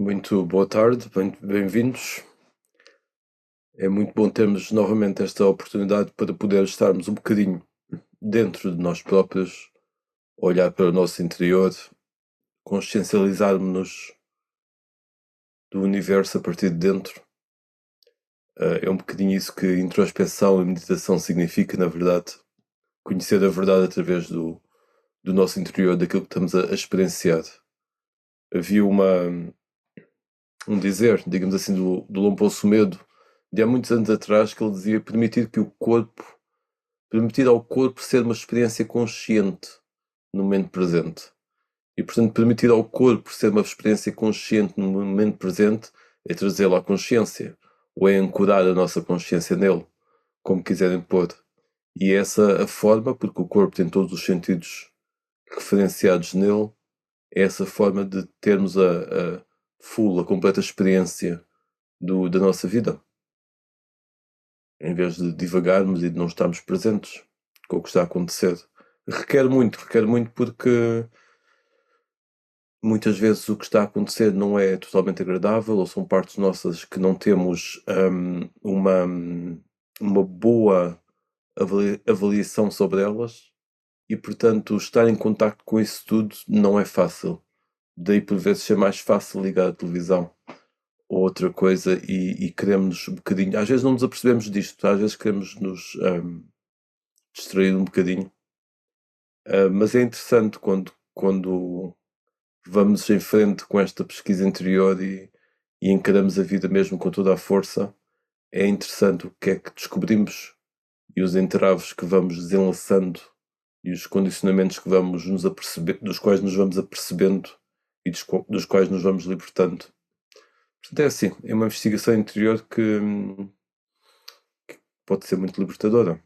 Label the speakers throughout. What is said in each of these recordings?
Speaker 1: Muito boa tarde, bem-vindos. É muito bom termos novamente esta oportunidade para poder estarmos um bocadinho dentro de nós próprios, olhar para o nosso interior, consciencializarmos-nos do universo a partir de dentro. É um bocadinho isso que introspeção e meditação significa, na verdade. Conhecer a verdade através do nosso interior, daquilo que estamos a experienciar. Havia um dizer, digamos assim, do Lompoço Medo, de há muitos anos atrás, que ele dizia permitir ao corpo ser uma experiência consciente no momento presente. E, portanto, permitir ao corpo ser uma experiência consciente no momento presente é trazê-lo à consciência, ou é ancorar a nossa consciência nele, como quiserem pôr. E é essa a forma, porque o corpo tem todos os sentidos referenciados nele, é essa forma de termos a completa experiência da nossa vida, em vez de divagarmos e de não estarmos presentes com o que está a acontecer. Requer muito porque muitas vezes o que está a acontecer não é totalmente agradável, ou são partes nossas que não temos uma boa avaliação sobre elas, e portanto estar em contacto com isso tudo não é fácil. Daí por vezes ser mais fácil ligar a televisão ou outra coisa e queremos um bocadinho, às vezes não nos apercebemos disto, às vezes queremos nos distrair um bocadinho. Mas é interessante quando vamos em frente com esta pesquisa interior e encaramos a vida mesmo com toda a força. É interessante o que é que descobrimos e os entraves que vamos desenlaçando e os condicionamentos que vamos nos aperceber, dos quais nos vamos apercebendo e dos quais nos vamos libertando. Portanto, é assim, é uma investigação interior que pode ser muito libertadora.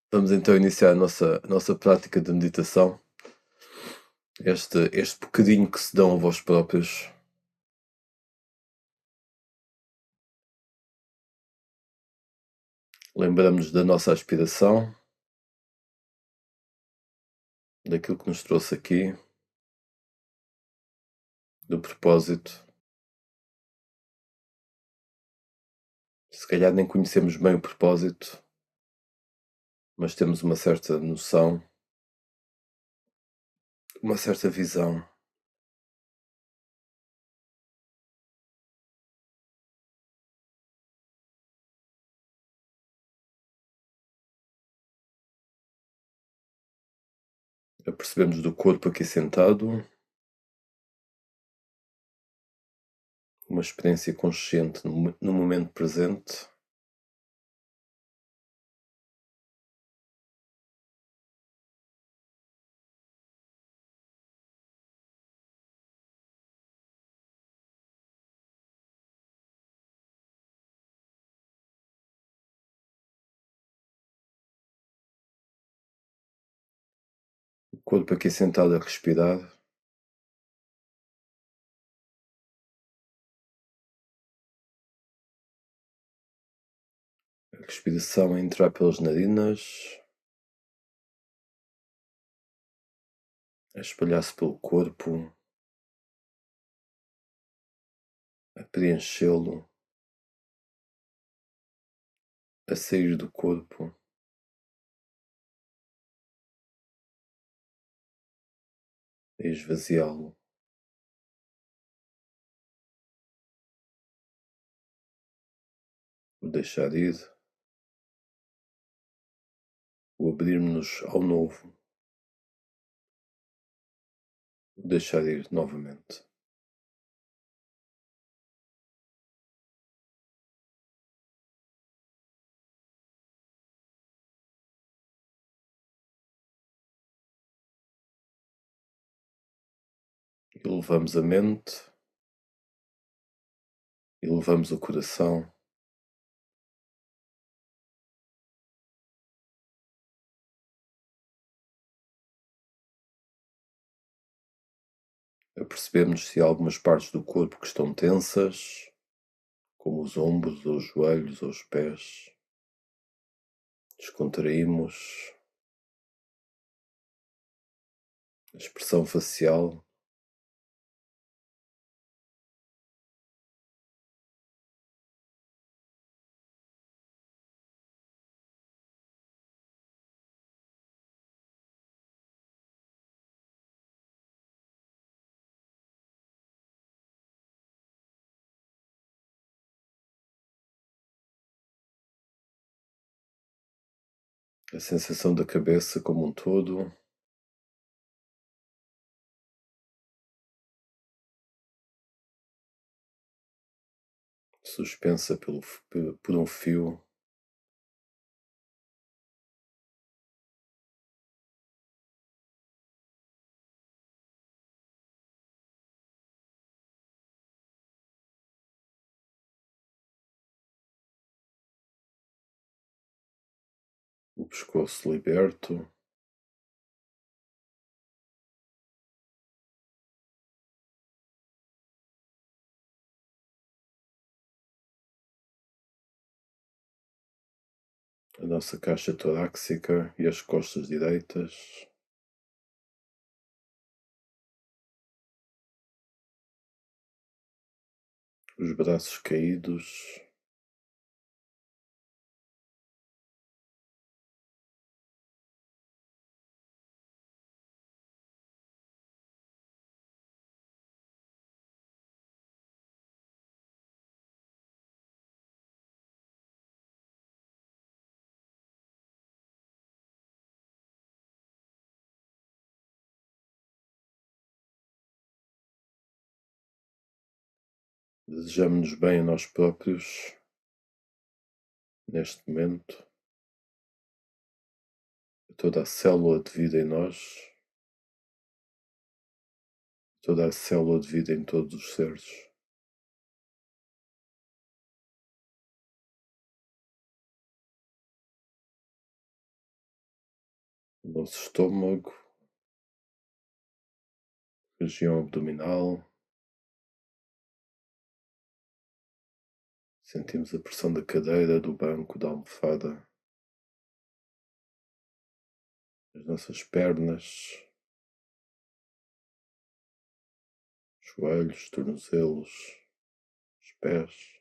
Speaker 1: Vamos então iniciar a nossa prática de meditação. Este bocadinho que se dão a vós próprios. Lembramos da nossa aspiração, daquilo que nos trouxe aqui, do propósito. Se calhar nem conhecemos bem o propósito, mas temos uma certa noção, uma certa visão. Apercebemos do corpo aqui sentado, uma experiência consciente no momento presente. O corpo aqui sentado a respirar. A respiração a entrar pelas narinas, a espalhar-se pelo corpo, a preenchê-lo, a sair do corpo, a esvaziá-lo. O deixar ir, o abrirmos-nos ao novo, o deixar ir novamente. Elevamos a mente, elevamos o coração, apercebemos se há algumas partes do corpo que estão tensas, como os ombros, ou os joelhos, ou os pés. Descontraímos a expressão facial, a sensação da cabeça como um todo, suspensa por um fio, o pescoço liberto, a nossa caixa torácica e as costas direitas, os braços caídos, desejamos-nos bem a nós próprios neste momento, a toda a célula de vida em nós, toda a célula de vida em todos os seres. O nosso estômago, região abdominal, sentimos a pressão da cadeira, do banco, da almofada, as nossas pernas, joelhos, tornozelos, os pés.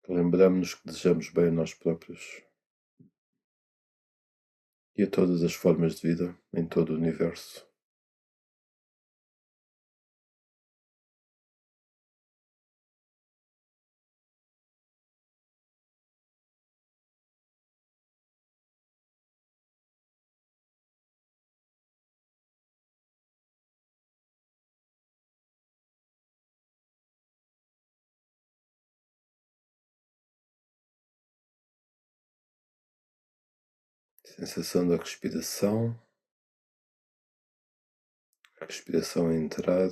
Speaker 1: Lembramos-nos que desejamos bem a nós próprios e a todas as formas de vida em todo o universo. Sensação da respiração, a respiração a entrar,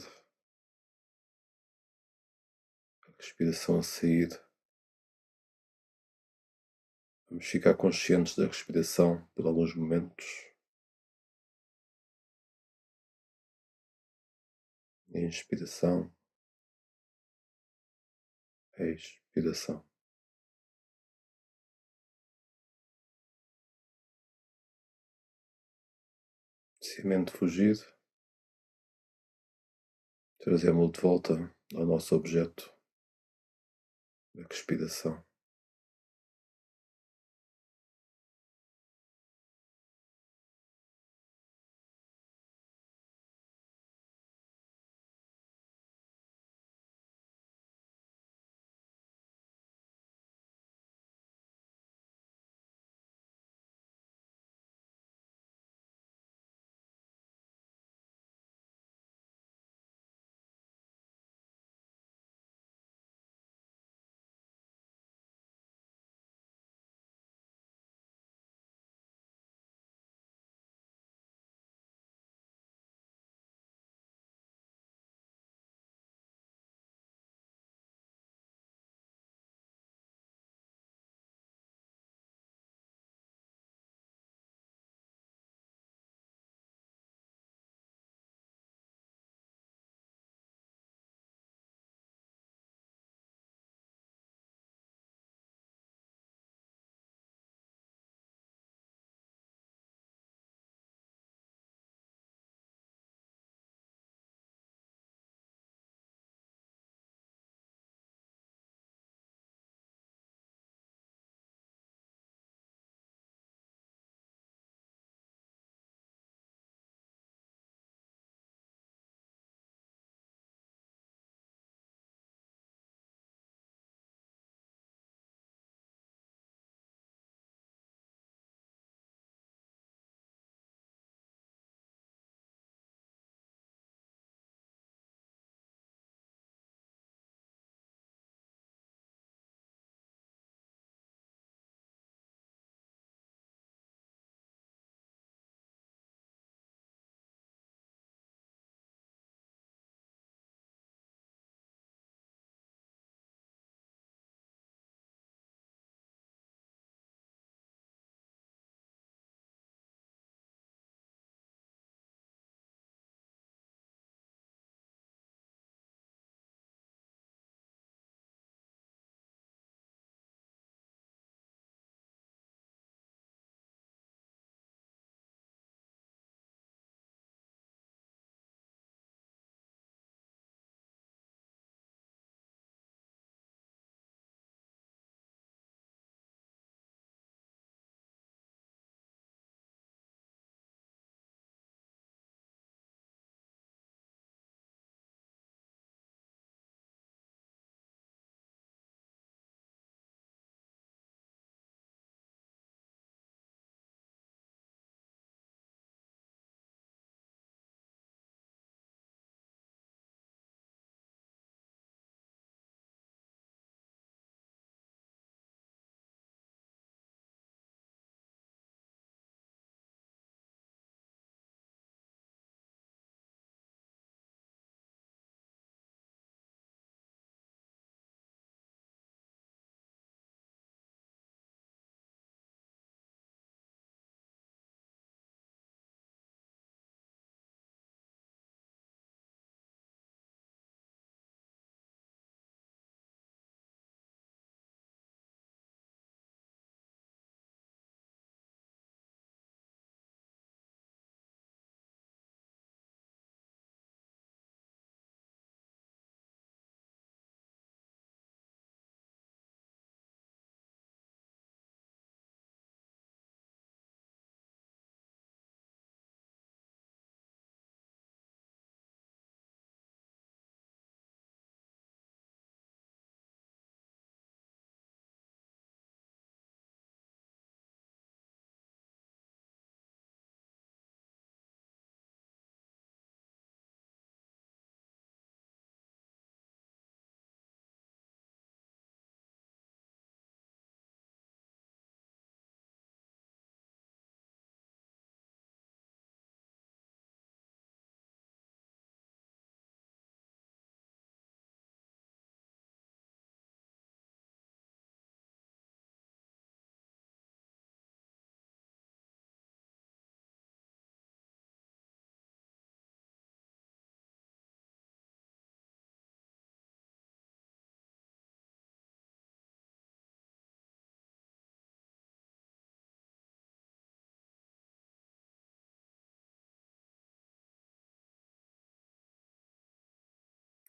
Speaker 1: a respiração a sair. Vamos ficar conscientes da respiração por alguns momentos. Inspiração, expiração. Se a mente fugir, trazemos-lo de volta ao nosso objeto, a respiração.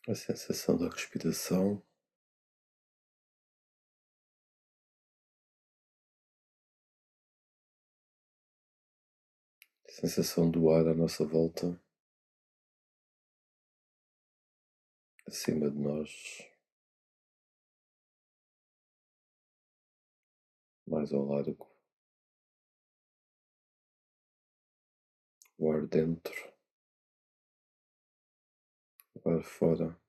Speaker 1: a sensação da respiração, a sensação do ar à nossa volta, acima de nós, mais ao largo, o ar dentro, o ar fora.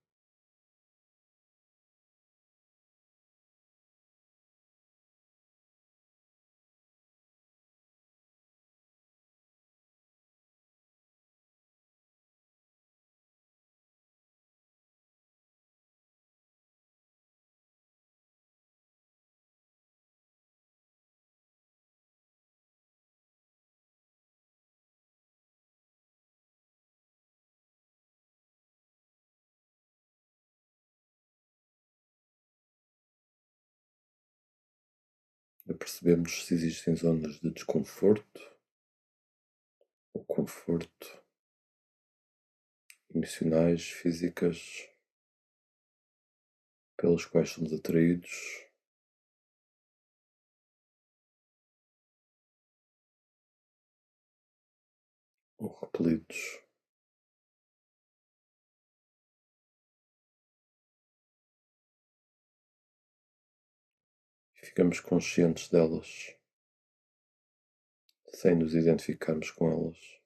Speaker 1: Percebemos se existem zonas de desconforto ou conforto, emocionais, físicas, pelas quais somos atraídos ou repelidos. E ficamos conscientes delas, sem nos identificarmos com elas.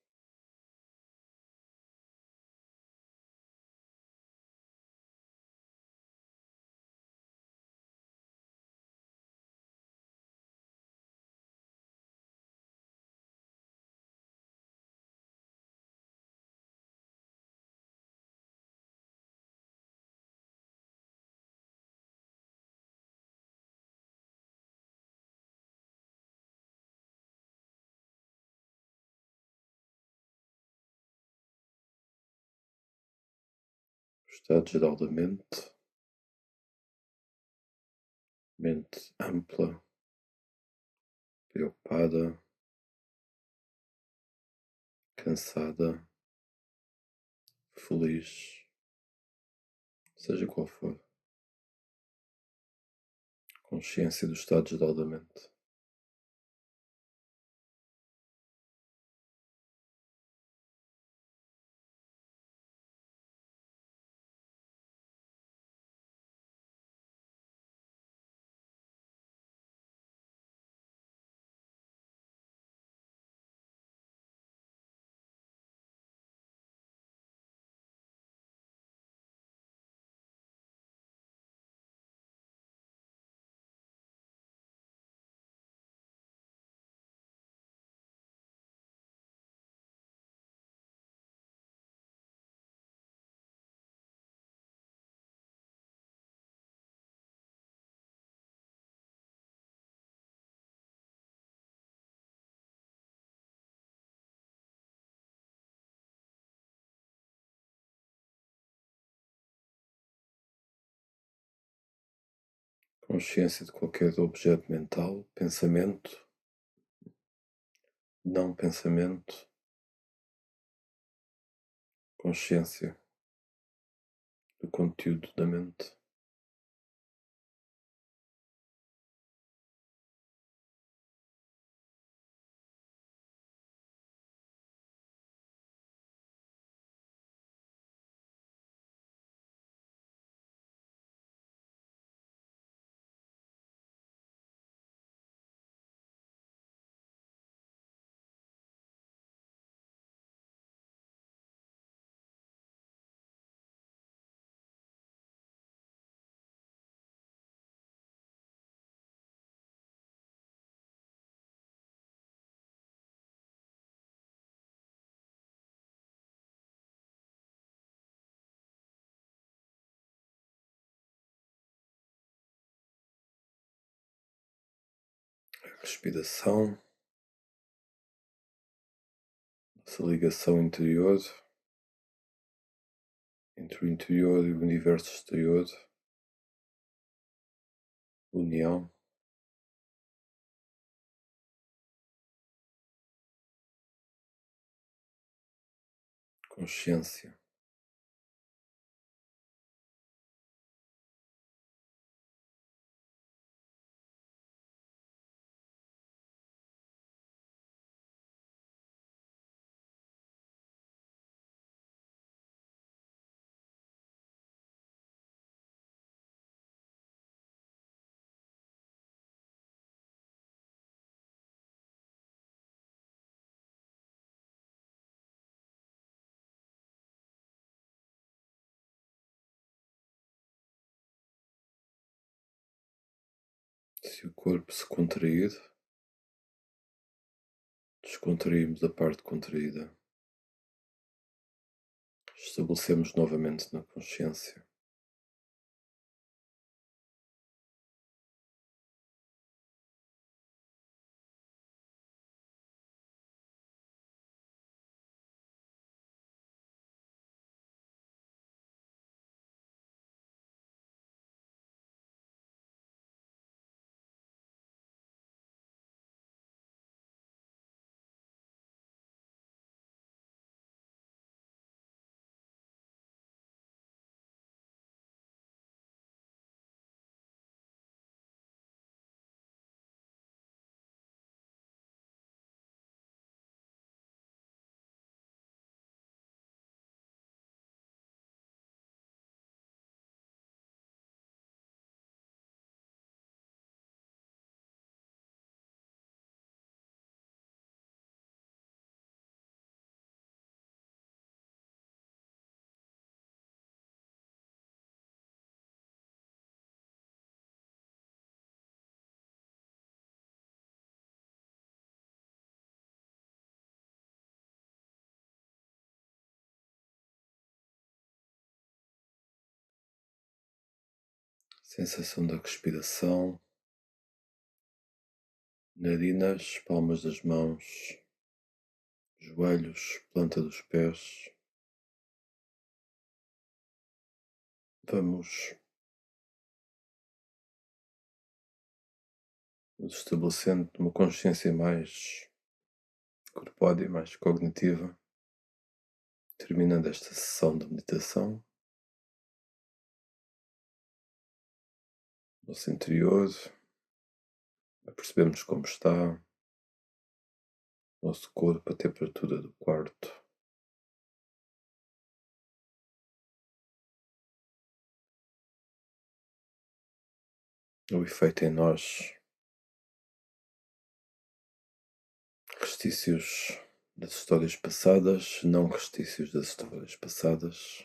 Speaker 1: O estado geral da mente ampla, preocupada, cansada, feliz, seja qual for. Consciência do estado geral da mente. Consciência de qualquer objeto mental, pensamento, não pensamento, consciência do conteúdo da mente. Respiração, essa ligação interior entre o interior e o universo exterior, união, consciência. Se o corpo se contrair, descontraímos a parte contraída. Estabelecemos novamente na consciência. Sensação da respiração, narinas, palmas das mãos, joelhos, planta dos pés. Vamos nos estabelecendo uma consciência mais corpórea, mais cognitiva, terminando esta sessão de meditação. Nosso interior, a percebermos como está, nosso corpo, a temperatura do quarto. O efeito em nós, restícios das histórias passadas, não restícios das histórias passadas,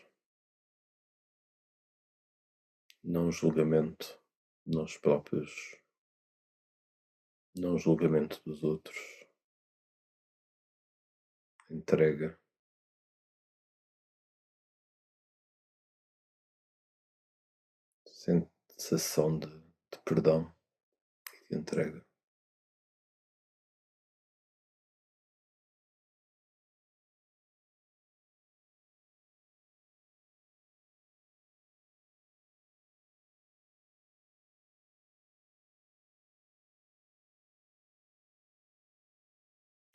Speaker 1: não julgamento de nós próprios, não julgamento dos outros, entrega. Sensação de perdão e de entrega.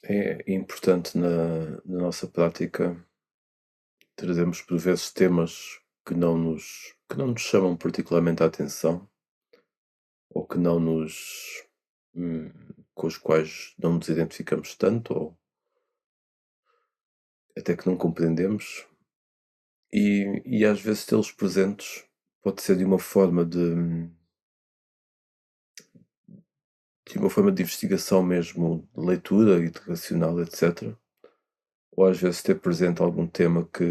Speaker 1: É importante na nossa prática trazermos por vezes temas que não nos chamam particularmente a atenção ou que não nos com os quais não nos identificamos tanto ou até que não compreendemos e às vezes tê-los presentes pode ser de uma forma de investigação mesmo, de leitura e de racional, etc. Ou às vezes ter presente algum tema que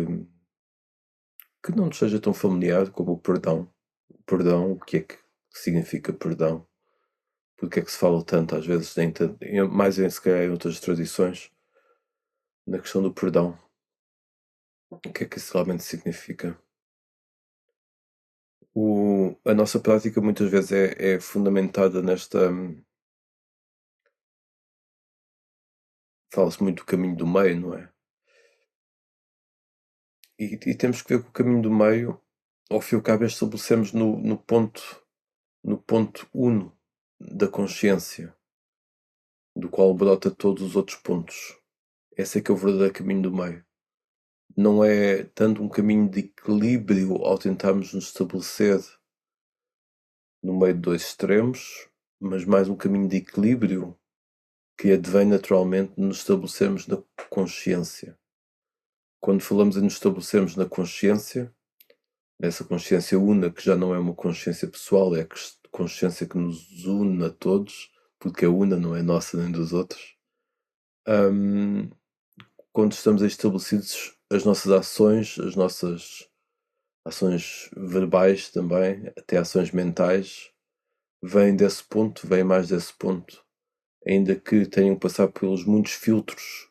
Speaker 1: não nos seja tão familiar como o perdão. O perdão, o que é que significa perdão? Porque é que se fala tanto, às vezes, mais em se calhar em outras tradições, na questão do perdão. O que é que isso realmente significa? A nossa prática muitas vezes é fundamentada nesta. Fala-se muito do caminho do meio, não é? E temos que ver que o caminho do meio, ao fim e ao cabo, é estabelecermos no ponto uno da consciência, do qual brota todos os outros pontos. Esse é que é o verdadeiro caminho do meio. Não é tanto um caminho de equilíbrio ao tentarmos nos estabelecer no meio de dois extremos, mas mais um caminho de equilíbrio que advém naturalmente de nos estabelecermos na consciência. Quando falamos em nos estabelecermos na consciência, nessa consciência una, que já não é uma consciência pessoal, é a consciência que nos une a todos, porque a una não é nossa nem dos outros. Quando estamos estabelecidos, as nossas ações verbais também, até ações mentais, vêm desse ponto, vêm mais desse ponto, ainda que tenham que passar pelos muitos filtros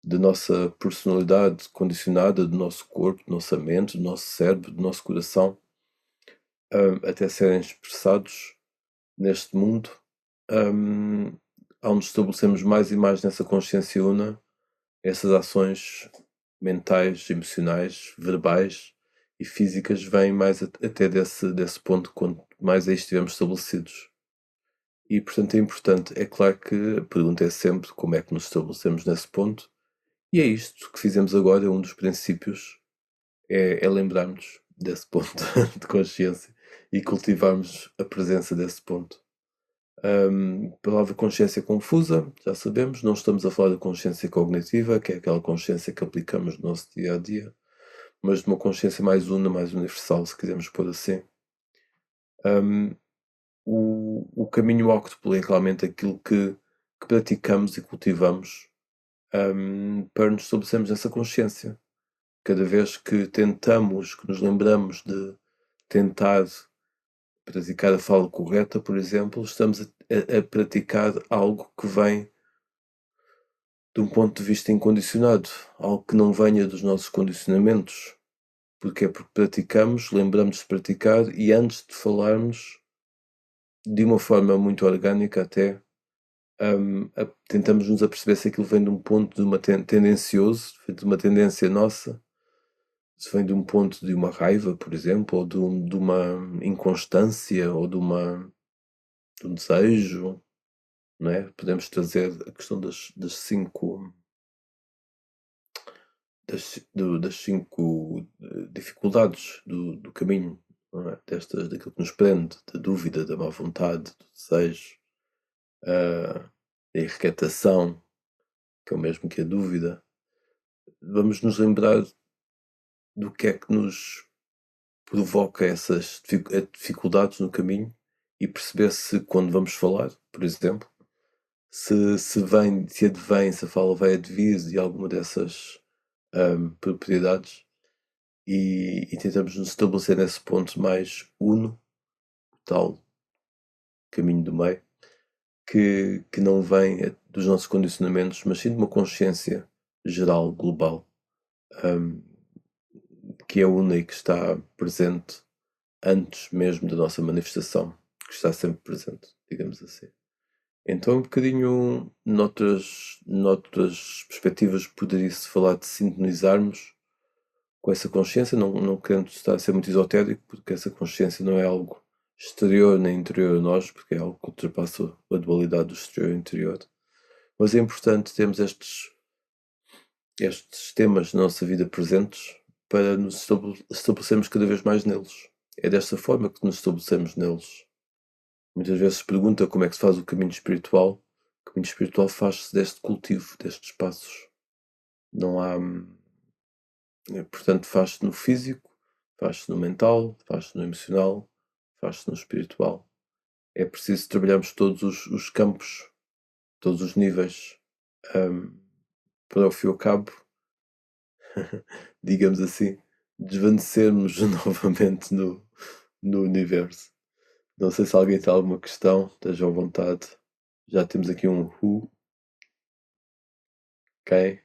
Speaker 1: da nossa personalidade condicionada, do nosso corpo, da nossa mente, do nosso cérebro, do nosso coração, até serem expressados neste mundo, ao nos estabelecermos mais e mais nessa consciência una, essas ações mentais, emocionais, verbais e físicas vêm mais até desse ponto, quanto mais aí estivermos estabelecidos. E, portanto, é importante. É claro que a pergunta é sempre como é que nos estabelecemos nesse ponto, e é isto que fizemos agora, um dos princípios, é lembrarmos desse ponto de consciência e cultivarmos a presença desse ponto. Palavra consciência confusa, já sabemos, não estamos a falar da consciência cognitiva, que é aquela consciência que aplicamos no nosso dia a dia, mas de uma consciência mais una, mais universal, se quisermos pôr assim. O caminho octuple é realmente aquilo que praticamos e cultivamos para nos estabelecermos nessa consciência. Cada vez que tentamos, que nos lembramos de tentar praticar a fala correta, por exemplo, estamos a praticar algo que vem de um ponto de vista incondicionado, algo que não venha dos nossos condicionamentos. Porque é porque praticamos, lembramos de praticar e antes de falarmos, de uma forma muito orgânica até, tentamos nos aperceber se aquilo vem de um ponto de uma tendencioso, de uma tendência nossa, se vem de um ponto de uma raiva, por exemplo, ou de uma inconstância, ou de um desejo, não é? Podemos trazer a questão das cinco dificuldades do caminho, não é? Daquilo que nos prende, da dúvida, da má vontade, do desejo, da irrequetação, que é o mesmo que a dúvida. Vamos nos lembrar do que é que nos provoca essas dificuldades no caminho e perceber se quando vamos falar, por exemplo, se advém, se a fala vai advir de alguma dessas propriedades e tentamos nos estabelecer nesse ponto mais uno, o tal caminho do meio, que não vem dos nossos condicionamentos, mas sim de uma consciência geral, global, que é una e que está presente antes mesmo da nossa manifestação, que está sempre presente, digamos assim. Então, um bocadinho noutras perspectivas, poderia-se falar de sintonizarmos com essa consciência, não querendo estar a ser muito esotérico, porque essa consciência não é algo exterior nem interior a nós, porque é algo que ultrapassa a dualidade do exterior e interior. Mas é importante termos estes temas na nossa vida presentes para nos estabelecermos cada vez mais neles. É desta forma que nos estabelecemos neles. Muitas vezes se pergunta como é que se faz o caminho espiritual. O caminho espiritual faz-se deste cultivo, destes passos. Não há. Portanto, faz-se no físico, faz-se no mental, faz-se no emocional, faz-se no espiritual. É preciso trabalharmos todos os campos, todos os níveis, para ao fim e ao cabo, digamos assim, desvanecermos novamente no universo. Não sei se alguém tem alguma questão, esteja à vontade. Já temos aqui um who. Ok?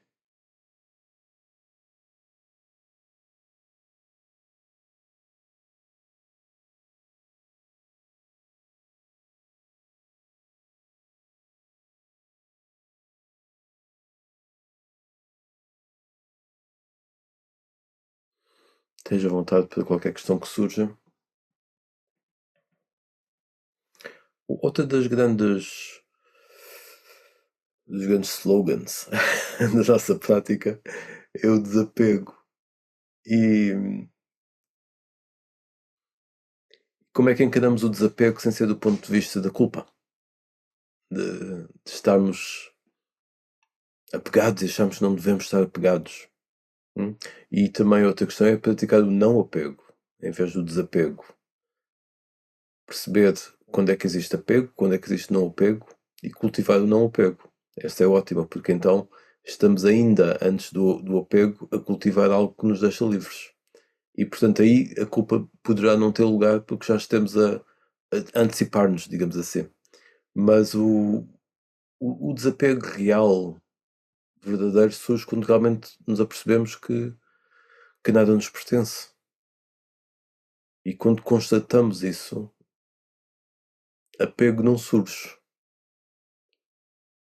Speaker 1: Esteja à vontade para qualquer questão que surja. Outra dos grandes slogans da nossa prática é o desapego. E como é que encaramos o desapego sem ser do ponto de vista da culpa? De estarmos apegados e achamos que não devemos estar apegados. E também outra questão é praticar o não apego em vez do desapego. Perceber quando é que existe apego, quando é que existe não apego e cultivar o não apego. Esta é ótima, porque então estamos ainda antes do apego a cultivar algo que nos deixa livres. E portanto aí a culpa poderá não ter lugar porque já estamos a antecipar-nos, digamos assim. Mas o desapego real, verdadeiro, surge quando realmente nos apercebemos que nada nos pertence. E quando constatamos isso, apego não surge,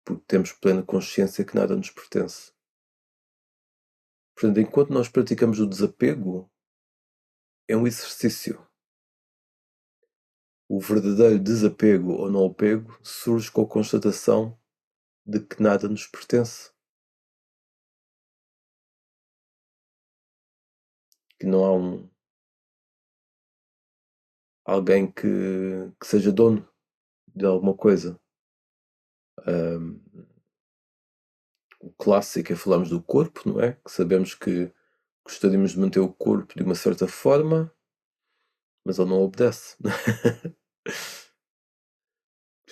Speaker 1: porque temos plena consciência que nada nos pertence. Portanto, enquanto nós praticamos o desapego, é um exercício. O verdadeiro desapego ou não apego surge com a constatação de que nada nos pertence. Que não há alguém que seja dono de alguma coisa. O clássico é falarmos do corpo, não é? Que sabemos que gostaríamos de manter o corpo de uma certa forma, mas ele não obedece.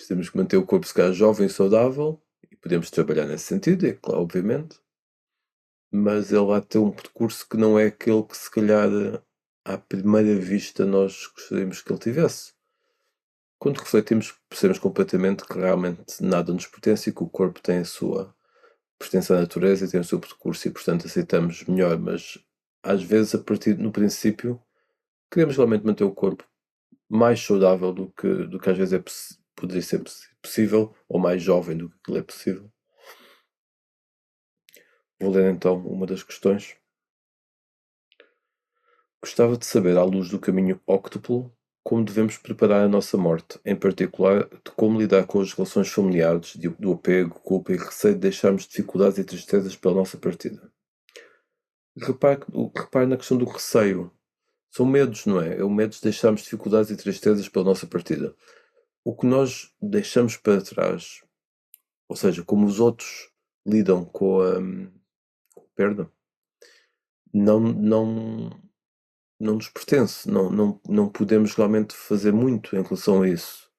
Speaker 1: Temos que manter o corpo se calhar jovem e saudável, e podemos trabalhar nesse sentido, é claro, obviamente, mas ele vai ter um percurso que não é aquele que se calhar à primeira vista nós gostaríamos que ele tivesse. Quando refletimos, percebemos completamente que realmente nada nos pertence e que o corpo tem a sua pertence à natureza e tem o seu percurso e portanto aceitamos melhor, mas às vezes a partir no princípio queremos realmente manter o corpo mais saudável do que às vezes poderia ser possível, ou mais jovem do que aquilo é possível. Vou ler então uma das questões. Gostava de saber, à luz do caminho óctuplo, como devemos preparar a nossa morte, em particular de como lidar com as relações familiares, do apego, culpa e receio de deixarmos dificuldades e tristezas pela nossa partida. Repare na questão do receio. São medos, não é? É o medo de deixarmos dificuldades e tristezas pela nossa partida. O que nós deixamos para trás, ou seja, como os outros lidam com a perda, não nos pertence. Não podemos realmente fazer muito em relação a isso.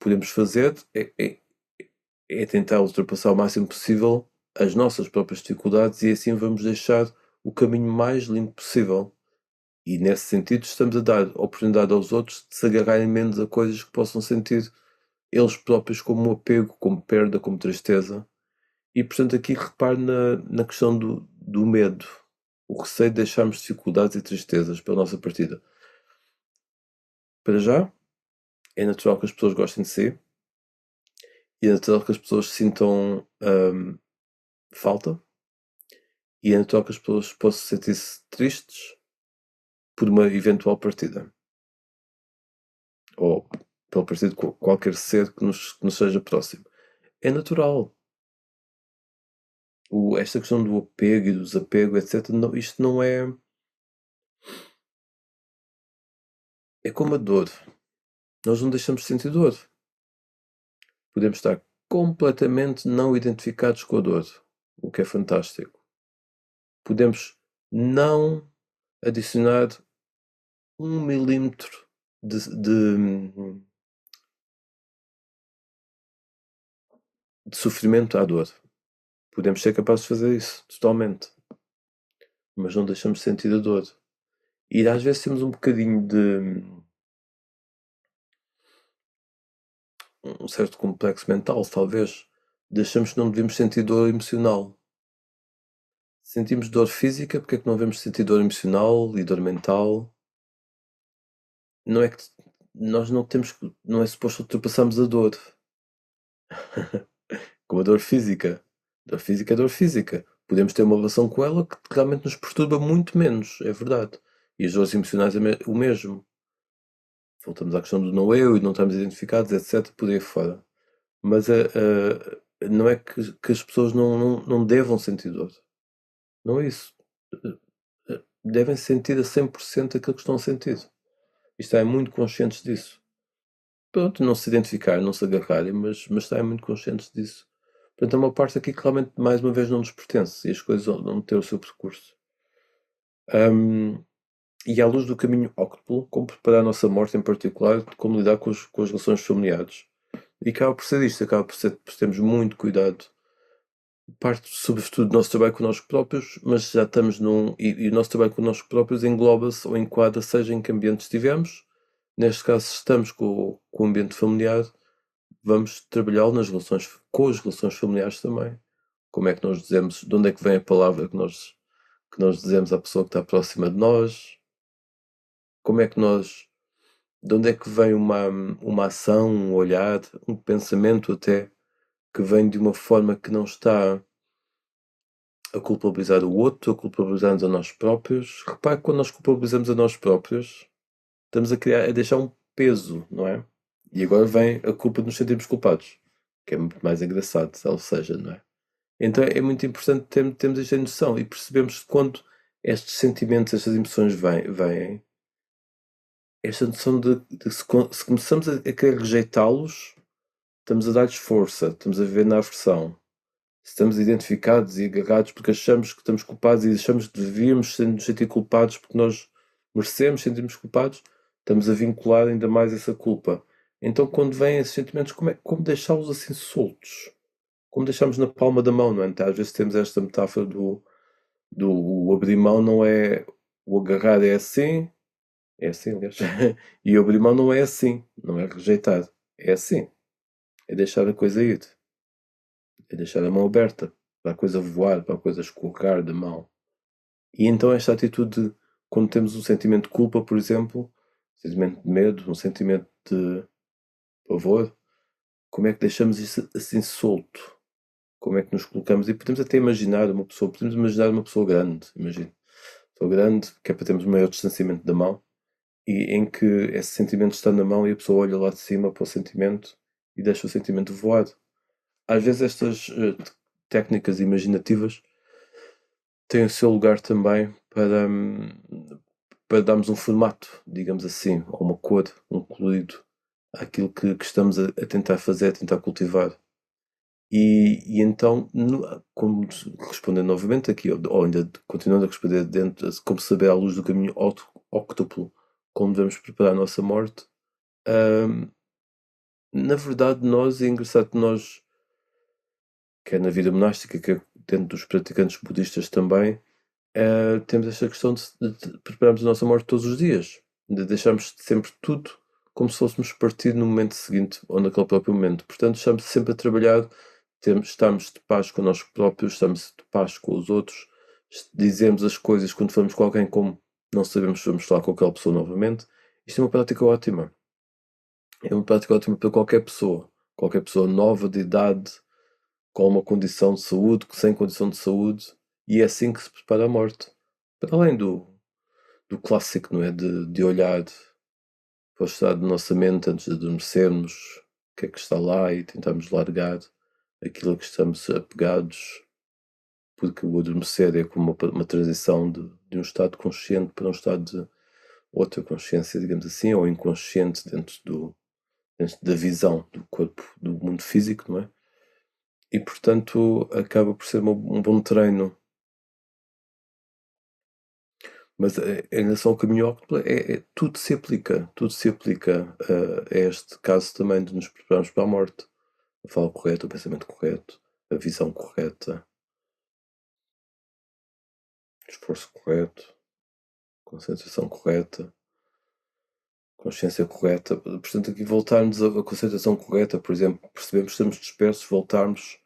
Speaker 1: Podemos fazer é tentar ultrapassar o máximo possível as nossas próprias dificuldades e assim vamos deixar o caminho mais limpo possível. E nesse sentido estamos a dar oportunidade aos outros de se agarrarem menos a coisas que possam sentir eles próprios como apego, como perda, como tristeza. E portanto aqui repare na questão do medo, o receio de deixarmos dificuldades e tristezas pela nossa partida. Para já, é natural que as pessoas gostem de si e é natural que as pessoas sintam falta e é natural que as pessoas possam sentir-se tristes por uma eventual partida ou pela partida de qualquer ser que nos seja próximo. É natural. Esta questão do apego e do desapego, etc. Isto não é. É como a dor. Nós não deixamos de sentir dor. Podemos estar completamente não identificados com a dor, o que é fantástico. Podemos não adicionar 1 milímetro de sofrimento à dor. Podemos ser capazes de fazer isso, totalmente. Mas não deixamos de sentir a dor. E às vezes temos um bocadinho de um certo complexo mental, talvez. Deixamos que não devemos sentir dor emocional. Sentimos dor física, porque é que não devemos sentir dor emocional e dor mental? Não é que nós não temos não é suposto ultrapassarmos a dor. Como a dor física. Dor física é dor física. Podemos ter uma relação com ela que realmente nos perturba muito menos, é verdade. E as dores emocionais é o mesmo. Voltamos à questão do não eu e não estamos identificados, etc. Por aí fora. Mas não é que as pessoas não devam sentir dor. Não é isso. Devem sentir a 100% aquilo que estão a sentir. E estarem muito conscientes disso. Pronto, não se identificarem, não se agarrarem, mas estarem muito conscientes disso. Portanto, é uma parte aqui que realmente, mais uma vez, não nos pertence e as coisas vão ter o seu percurso. E à luz do caminho óctuplo, como preparar a nossa morte em particular, como lidar com as relações familiares. E acaba por ser isto, acaba por termos muito cuidado. Parte, sobretudo, do nosso trabalho connosco próprios, mas já estamos e o nosso trabalho connosco próprios engloba-se ou enquadra, seja em que ambiente estivermos, Neste caso, se estamos com o ambiente familiar, vamos trabalhá-lo com as relações familiares também. Como é que nós dizemos, de onde é que vem a palavra que nós dizemos à pessoa que está próxima de nós? Como é que nós, de onde é que vem uma ação, um olhar, um pensamento até, que vem de uma forma que não está a culpabilizar o outro, a culpabilizar-nos a nós próprios? Repare que quando nós culpabilizamos a nós próprios, estamos a deixar um peso, não é? E agora vem a culpa de nos sentirmos culpados, que é muito mais engraçado, ou seja, não é? Então é muito importante termos esta noção e percebermos que quando estes sentimentos, estas emoções vêm, esta noção de se começamos a querer rejeitá-los, estamos a dar-lhes força, estamos a viver na aversão. Se estamos identificados e agarrados porque achamos que estamos culpados e achamos que devíamos nos sentir culpados porque nós merecemos sentirmos culpados, estamos a vincular ainda mais essa culpa. Então, quando vêm esses sentimentos, como deixá-los assim soltos? Como deixamos na palma da mão, não é? Então, às vezes temos esta metáfora do o abrir mão não é. O agarrar é assim, aliás. E o abrir mão não é assim, não é rejeitar, é assim, é deixar a coisa ir, é deixar a mão aberta, para a coisa voar, para a coisa escorrer da mão. E então esta atitude, quando temos um sentimento de culpa, por exemplo, um sentimento de medo, um sentimento de pavor, como é que deixamos isso assim solto? Como é que nos colocamos? E podemos imaginar uma pessoa grande, imagina. Pessoa grande, que é para termos um maior distanciamento da mão, e em que esse sentimento está na mão e a pessoa olha lá de cima para o sentimento e deixa o sentimento voar. Às vezes estas técnicas imaginativas têm o seu lugar também para darmos um formato, digamos assim, ou uma cor, um colorido àquilo que estamos a tentar fazer, a tentar cultivar. E então, como respondendo novamente aqui, ou ainda continuando a responder dentro, como saber à luz do caminho óctuplo, como devemos preparar a nossa morte, hum, na verdade é engraçado que nós, quer na vida monástica, quer dentro dos praticantes budistas também, temos esta questão de prepararmos a nossa morte todos os dias, de deixarmos sempre tudo como se fôssemos partir no momento seguinte ou naquele próprio momento. Portanto, estamos sempre a trabalhar, estamos de paz connosco próprios, estamos de paz com os outros, dizemos as coisas quando falamos com alguém como não sabemos se vamos falar com aquela pessoa novamente. Isto é uma prática ótima. É uma prática ótima para qualquer pessoa nova de idade, com uma condição de saúde, sem condição de saúde, e é assim que se prepara a morte. Para além do clássico, não é? De olhar para o estado da nossa mente antes de adormecermos, o que é que está lá e tentarmos largar aquilo a que estamos apegados, porque o adormecer é como uma transição de um estado consciente para um estado de outra consciência, digamos assim, ou inconsciente dentro da visão do corpo, do mundo físico, não é? E portanto acaba por ser um bom treino. Mas em relação ao caminho óptimo, tudo se aplica a este caso também de nos prepararmos para a morte. A fala correta, o pensamento correto, a visão correta, o esforço correto, concentração correta, consciência correta. Portanto, aqui voltarmos à concentração correta, por exemplo, percebemos que estamos dispersos, voltarmos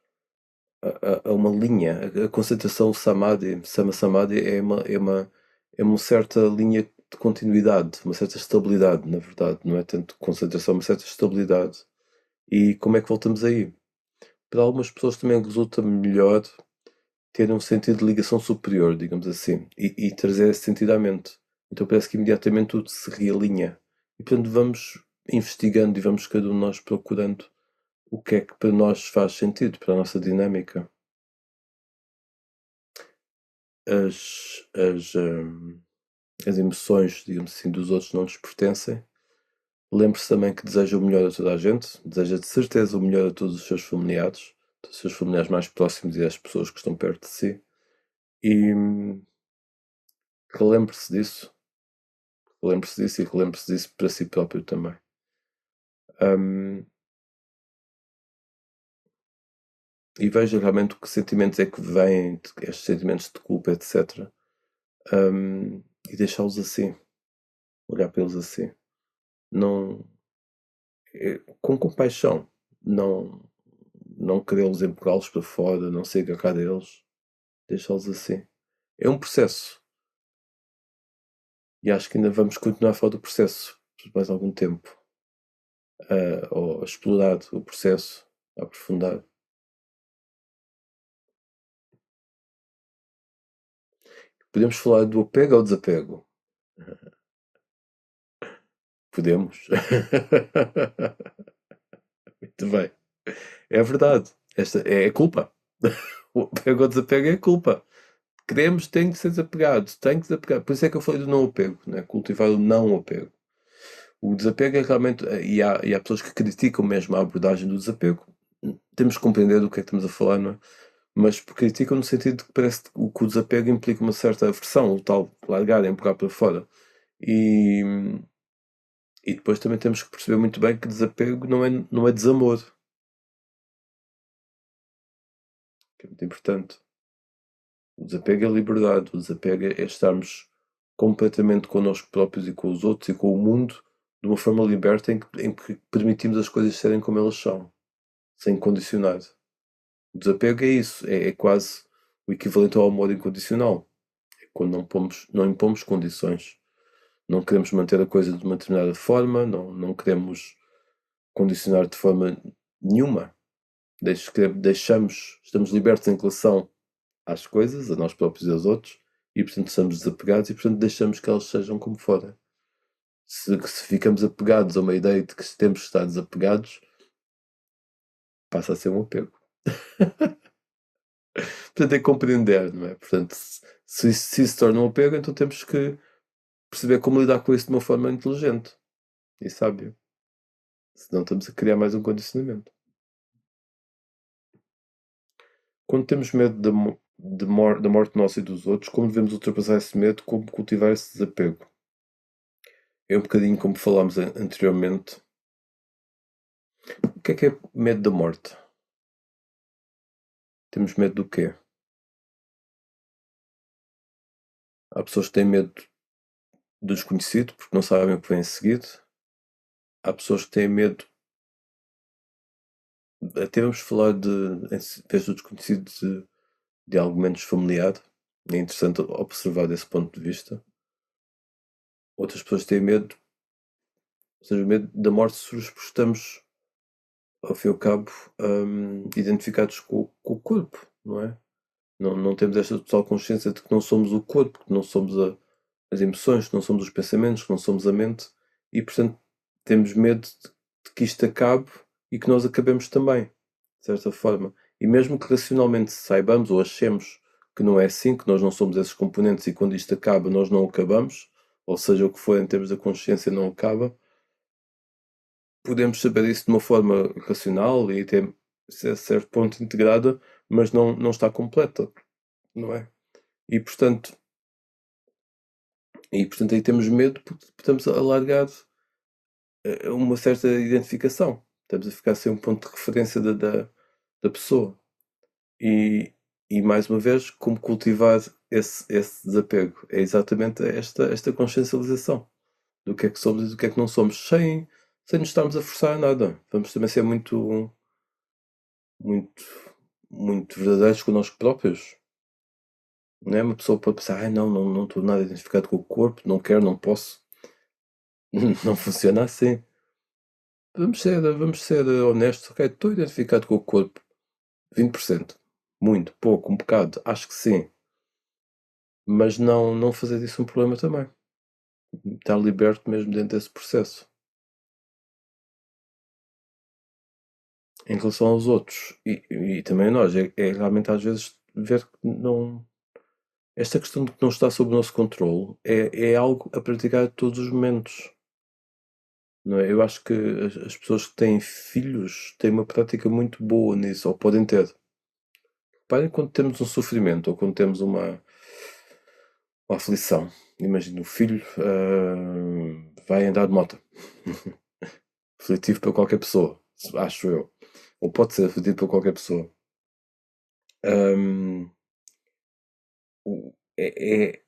Speaker 1: a uma linha. A concentração samadhi, sama samadhi, é uma certa linha de continuidade, uma certa estabilidade, na verdade. Não é tanto concentração, uma certa estabilidade. E como é que voltamos aí? Para algumas pessoas também resulta melhor ter um sentido de ligação superior, digamos assim, e trazer esse sentido à mente. Então parece que imediatamente tudo se realinha. E portanto vamos investigando e vamos cada um de nós procurando o que é que para nós faz sentido, para a nossa dinâmica. As emoções, digamos assim, dos outros não nos pertencem. Lembre-se também que deseja o melhor a toda a gente, deseja de certeza o melhor a todos os seus familiares, todos os seus familiares mais próximos e às pessoas que estão perto de si. E relembre-se disso, relembre-se disso e relembre-se disso para si próprio também. E veja realmente que sentimentos é que vêm, estes sentimentos de culpa, etc. E deixá-los assim, olhar para eles assim. não, com compaixão, não querê-los empurrá-los para fora, não se agarrar a eles, deixá-los assim. É um processo e acho que ainda vamos continuar a falar do processo por mais algum tempo, ou a explorar o processo, a aprofundar. Podemos falar do apego ao desapego. Podemos. Muito bem. É verdade. Esta é a culpa. O apego ao desapego é a culpa. Queremos, tem que ser desapegado, tem que desapegar. Por isso é que eu falei do não apego, né? Cultivar o não apego. O desapego é realmente. E há pessoas que criticam mesmo a abordagem do desapego. Temos que compreender do que é que estamos a falar, não é? Mas criticam no sentido de que parece que o desapego implica uma certa aversão, o tal largar, empurrar para fora. E, e depois também temos que perceber muito bem que desapego não é desamor, que é muito importante. O desapego é liberdade, o desapego é estarmos completamente connosco próprios e com os outros e com o mundo de uma forma liberta em que permitimos as coisas serem como elas são, sem condicionar. O desapego é isso, é quase o equivalente ao amor incondicional. É quando não impomos condições. Não queremos manter a coisa de uma determinada forma, não queremos condicionar de forma nenhuma. Estamos libertos em relação às coisas, a nós próprios e aos outros, e portanto estamos desapegados e portanto deixamos que elas sejam como forem. Se ficamos apegados a uma ideia de que temos que estar desapegados, passa a ser um apego. Portanto, é compreender, não é? Portanto, se isso se torna um apego, então temos que perceber como lidar com isso de uma forma inteligente e sábia. Senão estamos a criar mais um condicionamento. Quando temos medo da morte nossa e dos outros, como devemos ultrapassar esse medo? Como cultivar esse desapego? É um bocadinho como falámos anteriormente. O que é medo da morte? Temos medo do quê? Há pessoas que têm medo do desconhecido porque não sabem o que vem a seguir. Há pessoas que têm medo. Até vamos falar em vez do desconhecido, de algo menos familiar. É interessante observar desse ponto de vista. Outras pessoas têm medo, ou seja, o medo da morte surge porque estamos, ao fim e ao cabo, identificados com o corpo, não é? Não temos esta total consciência de que não somos o corpo, que não somos as emoções, que não somos os pensamentos, que não somos a mente, e portanto temos medo de que isto acabe e que nós acabemos também, de certa forma. E mesmo que racionalmente saibamos ou achemos que não é assim, que nós não somos esses componentes e quando isto acaba nós não acabamos, ou seja, o que for em termos da consciência não acaba, podemos saber isso de uma forma racional e até a certo ponto integrada, mas não está completa, não é? E portanto, aí temos medo porque estamos a largar uma certa identificação. Estamos a ficar sem um ponto de referência da pessoa. E, e mais uma vez, como cultivar esse desapego? É exatamente esta consciencialização do que é que somos e do que é que não somos, sem nos estarmos a forçar a nada. Vamos também ser muito, muito verdadeiros connosco próprios. Não é? Uma pessoa pode pensar, não estou nada identificado com o corpo, não quero, não posso. Não funciona assim. Vamos ser honestos, ok? Estou identificado com o corpo. 20%. Muito, pouco, um bocado. Acho que sim. Mas não fazer disso um problema também. Estar liberto mesmo dentro desse processo. Em relação aos outros e também a nós, é realmente às vezes ver que não. Esta questão de que não está sob o nosso controle é algo a praticar a todos os momentos. Não é? Eu acho que as pessoas que têm filhos têm uma prática muito boa nisso, ou podem ter. Reparem quando temos um sofrimento ou quando temos uma aflição. Imagina, o filho vai andar de moto. Aflitivo para qualquer pessoa, acho eu. Ou pode ser aflitivo para qualquer pessoa. Ahm, é,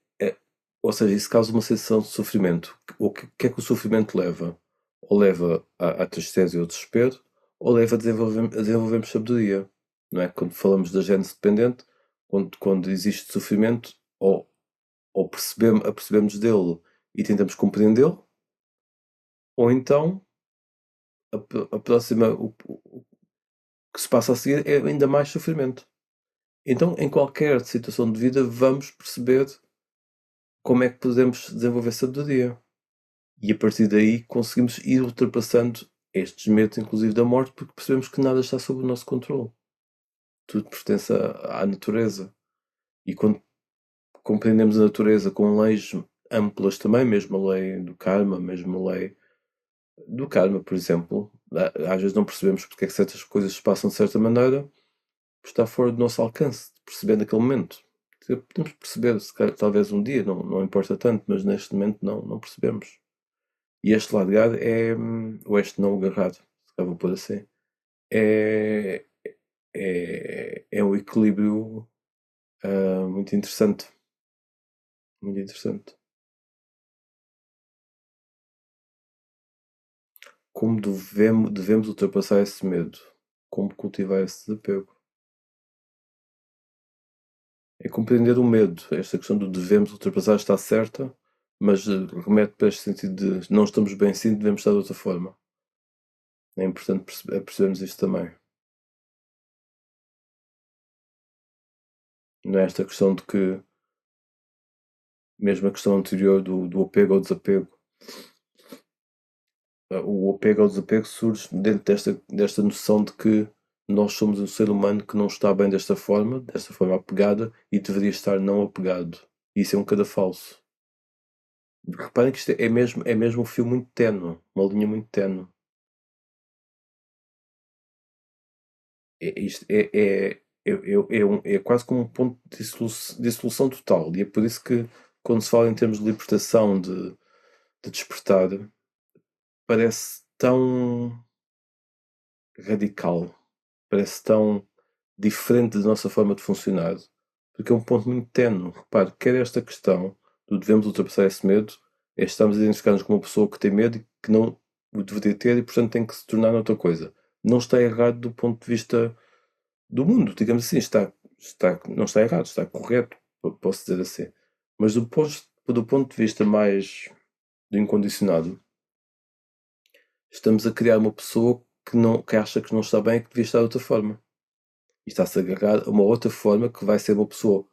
Speaker 1: ou seja, isso causa uma sensação de sofrimento. O que é que o sofrimento leva? ou leva à tristeza e ao desespero, ou leva a desenvolvermos sabedoria, não é? Quando falamos da gênese dependente, quando existe sofrimento, ou apercebemos dele e tentamos compreendê-lo, ou então a próxima, o que se passa a seguir é ainda mais sofrimento. Então, em qualquer situação de vida, vamos perceber como é que podemos desenvolver sabedoria. E a partir daí conseguimos ir ultrapassando estes medos, inclusive da morte, porque percebemos que nada está sob o nosso controle. Tudo pertence à natureza. E quando compreendemos a natureza com leis amplas também, mesmo a lei do karma, mesmo a lei do karma, por exemplo, às vezes não percebemos porque é que certas coisas se passam de certa maneira, está fora do nosso alcance de perceber naquele momento. Podemos perceber, se calhar, talvez um dia, não importa tanto, mas neste momento não percebemos. E este largar é, ou este não agarrar, se calhar vou pôr assim, é, é um equilíbrio muito interessante. Muito interessante. Como devemos ultrapassar esse medo? Como cultivar esse desapego? É compreender o medo. Esta questão do devemos ultrapassar está certa, mas remete para este sentido de não estamos bem assim, devemos estar de outra forma. É importante percebermos isto também. Não é esta questão de que, mesmo a questão anterior do apego ao desapego, o apego ao desapego surge dentro desta noção de que nós somos um ser humano que não está bem desta forma apegada, e deveria estar não apegado. Isso é um bocado falso. Reparem que isto é mesmo um fio muito ténue, uma linha muito ténue. É quase como um ponto de dissolução total. E é por isso que, quando se fala em termos de libertação, de despertar, parece tão radical, parece tão diferente da nossa forma de funcionar, porque é um ponto muito ténue. Repare, quer esta questão do devemos ultrapassar esse medo, é estarmos a identificar-nos como uma pessoa que tem medo e que não o deveria ter e, portanto, tem que se tornar outra coisa. Não está errado do ponto de vista do mundo, digamos assim, não está errado, está correto, posso dizer assim. Mas do ponto de vista mais do incondicionado, estamos a criar uma pessoa que acha que não está bem e que devia estar de outra forma. E está-se a agarrar a uma outra forma que vai ser uma pessoa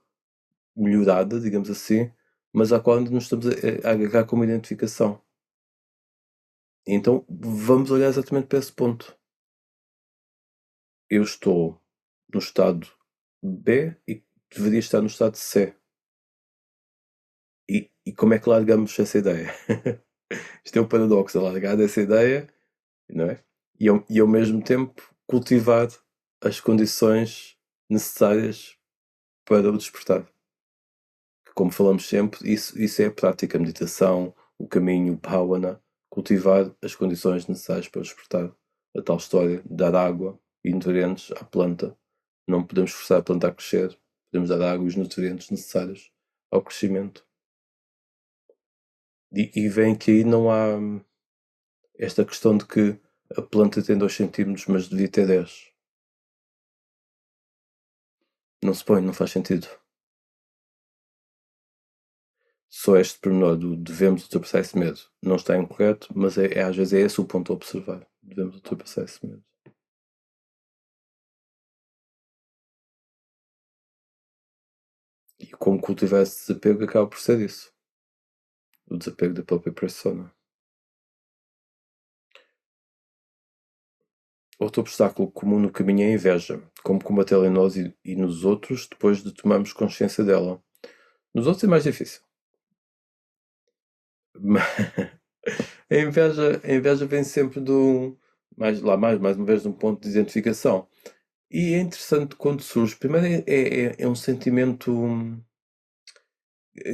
Speaker 1: melhorada, digamos assim, mas à qual ainda nos estamos a agarrar como identificação. Então vamos olhar exatamente para esse ponto. Eu estou no estado B e deveria estar no estado C. E como é que largamos essa ideia? Isto é um paradoxo, largar essa ideia, não é? E ao mesmo tempo cultivar as condições necessárias para o despertar. Como falamos sempre, isso é a prática, a meditação, o caminho, o bhavana, cultivar as condições necessárias para o despertar. A tal história de dar água e nutrientes à planta. Não podemos forçar a planta a crescer, podemos dar água e os nutrientes necessários ao crescimento. E vem que aí não há esta questão de que a planta tem 2 centímetros, mas devia ter 10. Não se põe, não faz sentido. Só este pormenor do devemos ultrapassar esse medo não está incorreto, mas às vezes é esse o ponto a observar. Devemos ultrapassar esse medo. E como cultivar esse desapego acaba por ser isso. O desapego da própria persona. Outro obstáculo comum no caminho é a inveja. Como combatê-la em nós e nos outros depois de tomarmos consciência dela. Nos outros é mais difícil. A inveja vem sempre mais uma vez, de um ponto de identificação. E é interessante quando surge. Primeiro é um sentimento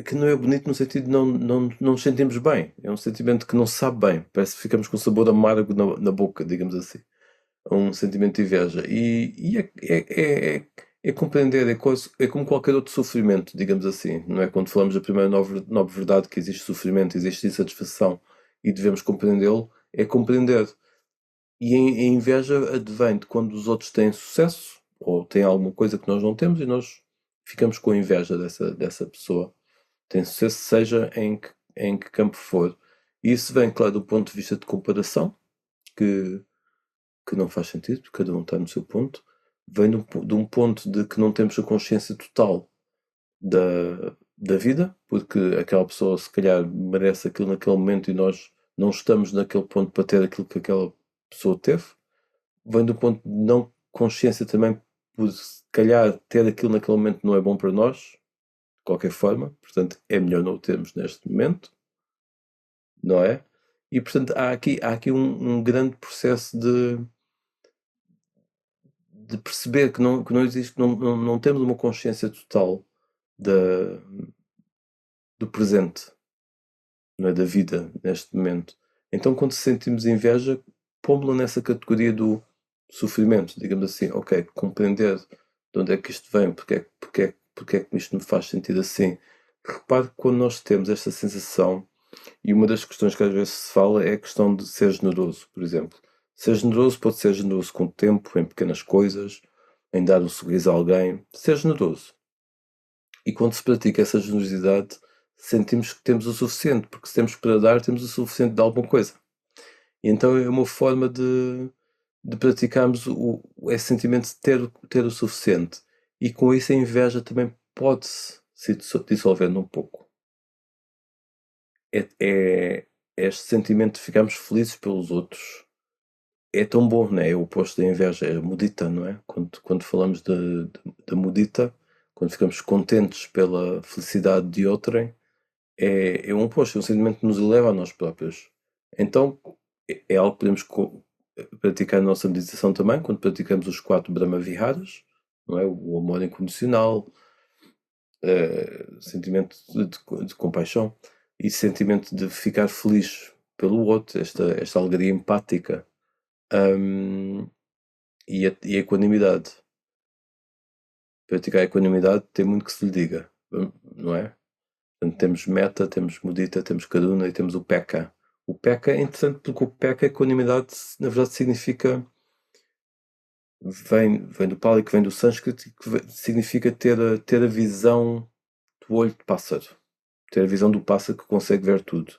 Speaker 1: que não é bonito no sentido de não nos sentimos bem. É um sentimento que não sabe bem. Parece que ficamos com sabor amargo na boca, digamos assim. É um sentimento de inveja. E é compreender, é como qualquer outro sofrimento, digamos assim. Não é? Quando falamos da primeira nobre verdade que existe sofrimento, existe insatisfação e devemos compreendê-lo, é compreender. E a inveja advém de quando os outros têm sucesso ou têm alguma coisa que nós não temos e nós ficamos com a inveja dessa pessoa. Tem sucesso, seja em que campo for. E isso vem, claro, do ponto de vista de comparação, que, que não faz sentido, porque cada um está no seu ponto. Vem de um ponto de que não temos a consciência total da vida, porque aquela pessoa se calhar merece aquilo naquele momento e nós não estamos naquele ponto para ter aquilo que aquela pessoa teve. Vem do ponto de não consciência também, por se calhar ter aquilo naquele momento não é bom para nós, de qualquer forma, portanto é melhor não o termos neste momento, não é? E portanto há aqui um grande processo de perceber que não existe, não temos uma consciência total da, do presente, não é? Da vida neste momento. Então quando sentimos inveja, pomos-la nessa categoria do sofrimento, digamos assim, ok, compreender de onde é que isto vem, porque é que isto me faz sentir assim. Repare que quando nós temos esta sensação, e uma das questões que às vezes se fala é a questão de ser generoso, por exemplo. Ser generoso pode ser generoso com o tempo, em pequenas coisas, em dar um sorriso a alguém. Ser generoso. E quando se pratica essa generosidade, sentimos que temos o suficiente, porque se temos para dar, temos o suficiente de alguma coisa. E então é uma forma de praticarmos esse sentimento de ter o suficiente. E com isso a inveja também pode-se dissolvendo um pouco. É este sentimento de ficarmos felizes pelos outros. É tão bom, não é? É o oposto da inveja, é a mudita, não é? Quando falamos da mudita, quando ficamos contentes pela felicidade de outrem, é um oposto, é um sentimento que nos eleva a nós próprios. Então, é algo que podemos praticar na nossa meditação também, quando praticamos os 4 Brahma Viharas, não é? O amor incondicional, sentimento de compaixão e sentimento de ficar feliz pelo outro, esta alegria empática, e a equanimidade. Praticar a equanimidade tem muito que se lhe diga, não é? Portanto, temos meta, temos mudita, temos karuna e temos o pekka. O pekka é interessante porque o pekka, equanimidade, na verdade significa, vem do pali, que vem do sânscrito, que significa ter a visão do olho de pássaro. Ter a visão do pássaro que consegue ver tudo.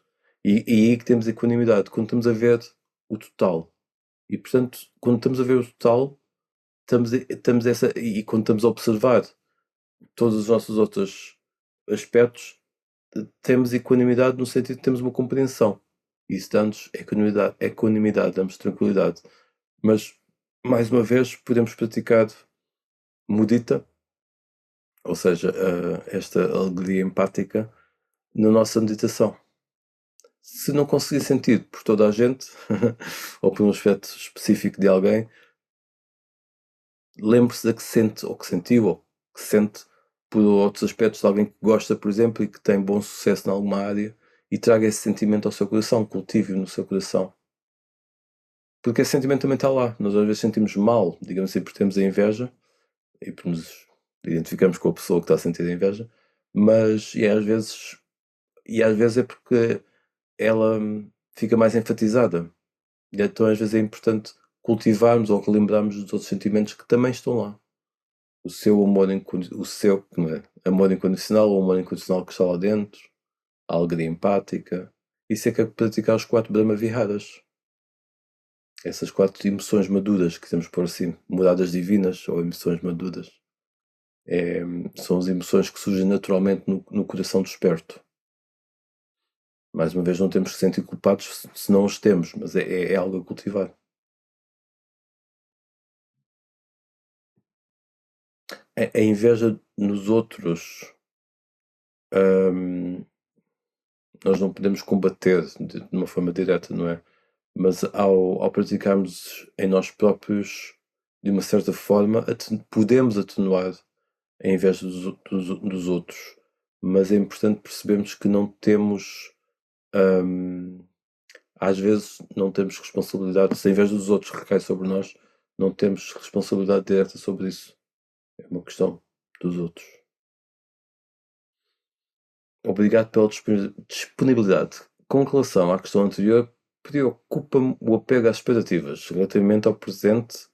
Speaker 1: E aí que temos equanimidade, quando estamos a ver o total. E portanto, quando estamos a ver o total, e quando estamos a observar todos os nossos outros aspectos, temos equanimidade no sentido de temos uma compreensão. Isso dá-nos equanimidade, dá-nos tranquilidade. Mas, mais uma vez, podemos praticar mudita, ou seja, esta alegria empática, na nossa meditação. Se não conseguir sentir por toda a gente, ou por um aspecto específico de alguém, lembre-se da que sente, ou que sentiu, ou que sente por outros aspectos de alguém que gosta, por exemplo, e que tem bom sucesso em alguma área, e traga esse sentimento ao seu coração, cultive-o no seu coração. Porque esse sentimento também está lá. Nós às vezes sentimos mal, digamos assim, porque temos a inveja, e porque nos identificamos com a pessoa que está a sentir a inveja, mas às vezes é porque ela fica mais enfatizada. E então às vezes é importante cultivarmos ou relembrarmos dos outros sentimentos que também estão lá. O seu amor não é? Amor incondicional, o amor incondicional que está lá dentro, a alegria empática. Isso é que é praticar os 4 Brahma Viharas. Essas 4 emoções maduras que temos por assim, moradas divinas ou emoções maduras. São as emoções que surgem naturalmente no coração desperto. Mais uma vez, não temos que sentir culpados se não os temos, mas é algo a cultivar. A inveja nos outros, hum, nós não podemos combater de uma forma direta, não é? Mas ao praticarmos em nós próprios, de uma certa forma, podemos atenuar a inveja dos outros. Mas é importante percebermos que não temos, hum, às vezes, não temos responsabilidade. Se a inveja dos outros recai sobre nós, não temos responsabilidade direta sobre isso. É uma questão dos outros. Obrigado pela disponibilidade. Com relação à questão anterior, preocupa-me o apego às expectativas relativamente ao presente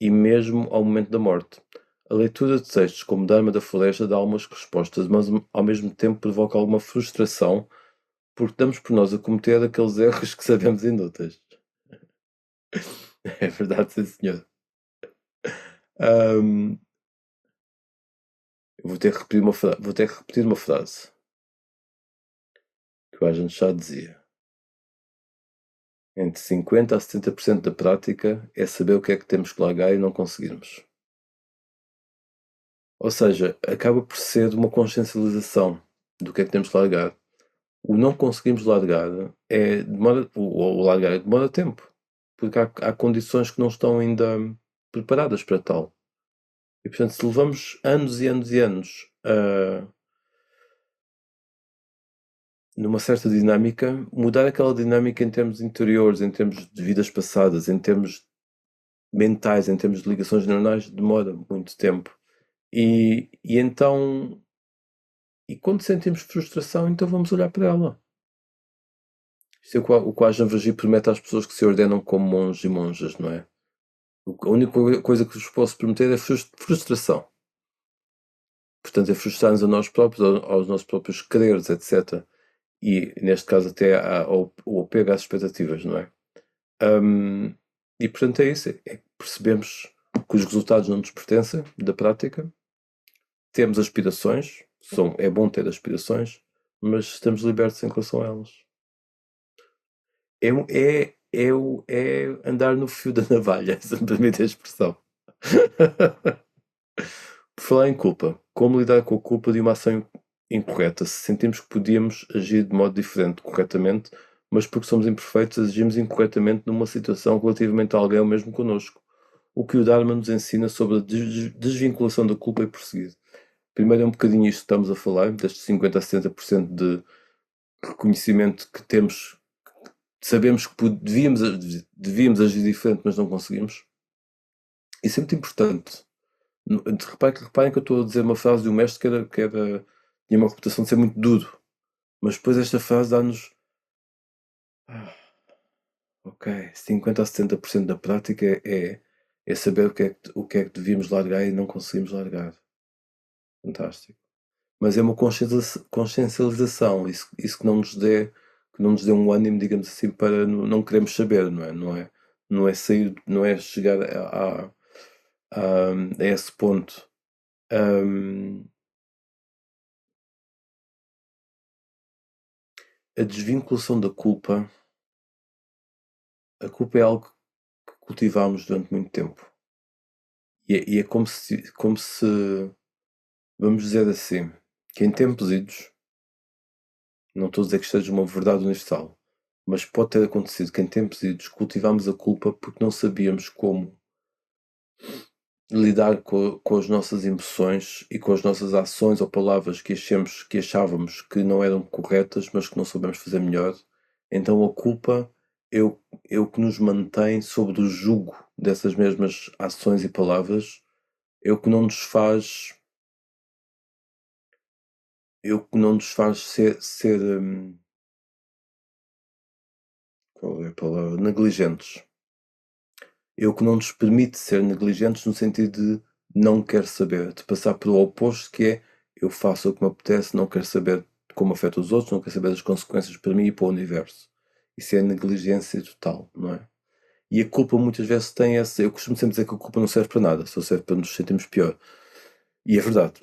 Speaker 1: e mesmo ao momento da morte. A leitura de textos como Dharma da Floresta dá algumas respostas, mas ao mesmo tempo provoca alguma frustração porque damos por nós a cometer aqueles erros que sabemos inúteis. É verdade, sim senhor. Ahm, vou ter que repetir uma frase que o Ajahn Chah dizia. Entre 50% a 70% da prática é saber o que é que temos que largar e não conseguirmos. Ou seja, acaba por ser uma consciencialização do que é que temos que largar. O não conseguimos largar o largar demora tempo, porque há condições que não estão ainda preparadas para tal. E portanto, se levamos anos e anos e anos numa certa dinâmica, mudar aquela dinâmica em termos interiores, em termos de vidas passadas, em termos mentais, em termos de ligações neuronais, demora muito tempo. E então, e quando sentimos frustração, então vamos olhar para ela. Isto é o que o Ajahn Vaji promete às pessoas que se ordenam como monges e monjas, não é? A única coisa que vos posso prometer é frustração. Portanto, é frustrar-nos a nós próprios, aos nossos próprios quereres, etc. E, neste caso, até o apego às expectativas, não é? E, portanto, é isso. É que percebemos que os resultados não nos pertencem da prática. Temos aspirações. É bom ter aspirações, mas estamos libertos em relação a elas. É andar no fio da navalha, se me permite a expressão. Por falar em culpa, como lidar com a culpa de uma ação incorreta? Se sentimos que podíamos agir de modo diferente, corretamente, mas porque somos imperfeitos, agimos incorretamente numa situação relativamente a alguém ou mesmo connosco. O que o Dharma nos ensina sobre a desvinculação da culpa e prosseguir. Primeiro é um bocadinho isto que estamos a falar, destes 50% a 70% de reconhecimento que temos. Sabemos que devíamos agir diferente, mas não conseguimos. Isso é muito importante. Reparem que eu estou a dizer uma frase de um mestre tinha uma reputação de ser muito duro, mas depois esta frase dá-nos ok, 50% a 70% da prática é saber o que é que devíamos largar e não conseguimos largar. Fantástico. Mas é uma consciencialização, isso que não nos dê um ânimo, digamos assim, para não queremos saber, não é? Não é sair, não é chegar a esse ponto. A desvinculação da culpa. A culpa é algo que cultivamos durante muito tempo. E é como se, vamos dizer assim, que em tempos idos, não estou a dizer que isto seja uma verdade universal, mas pode ter acontecido que em tempos idos cultivámos a culpa porque não sabíamos como lidar com as nossas emoções e com as nossas ações ou palavras que achávamos que não eram corretas, mas que não soubemos fazer melhor. Então a culpa é o que nos mantém sob o jugo dessas mesmas ações e palavras, é o que não nos faz ser qual é a palavra? Negligentes. É o que não nos permite ser negligentes no sentido de não quero saber, de passar pelo oposto, que é eu faço o que me apetece, não quero saber como afeta os outros, não quero saber das consequências para mim e para o universo. Isso é negligência total, não é? E a culpa muitas vezes tem essa. Eu costumo sempre dizer que a culpa não serve para nada, só serve para nos sentirmos pior. E é verdade,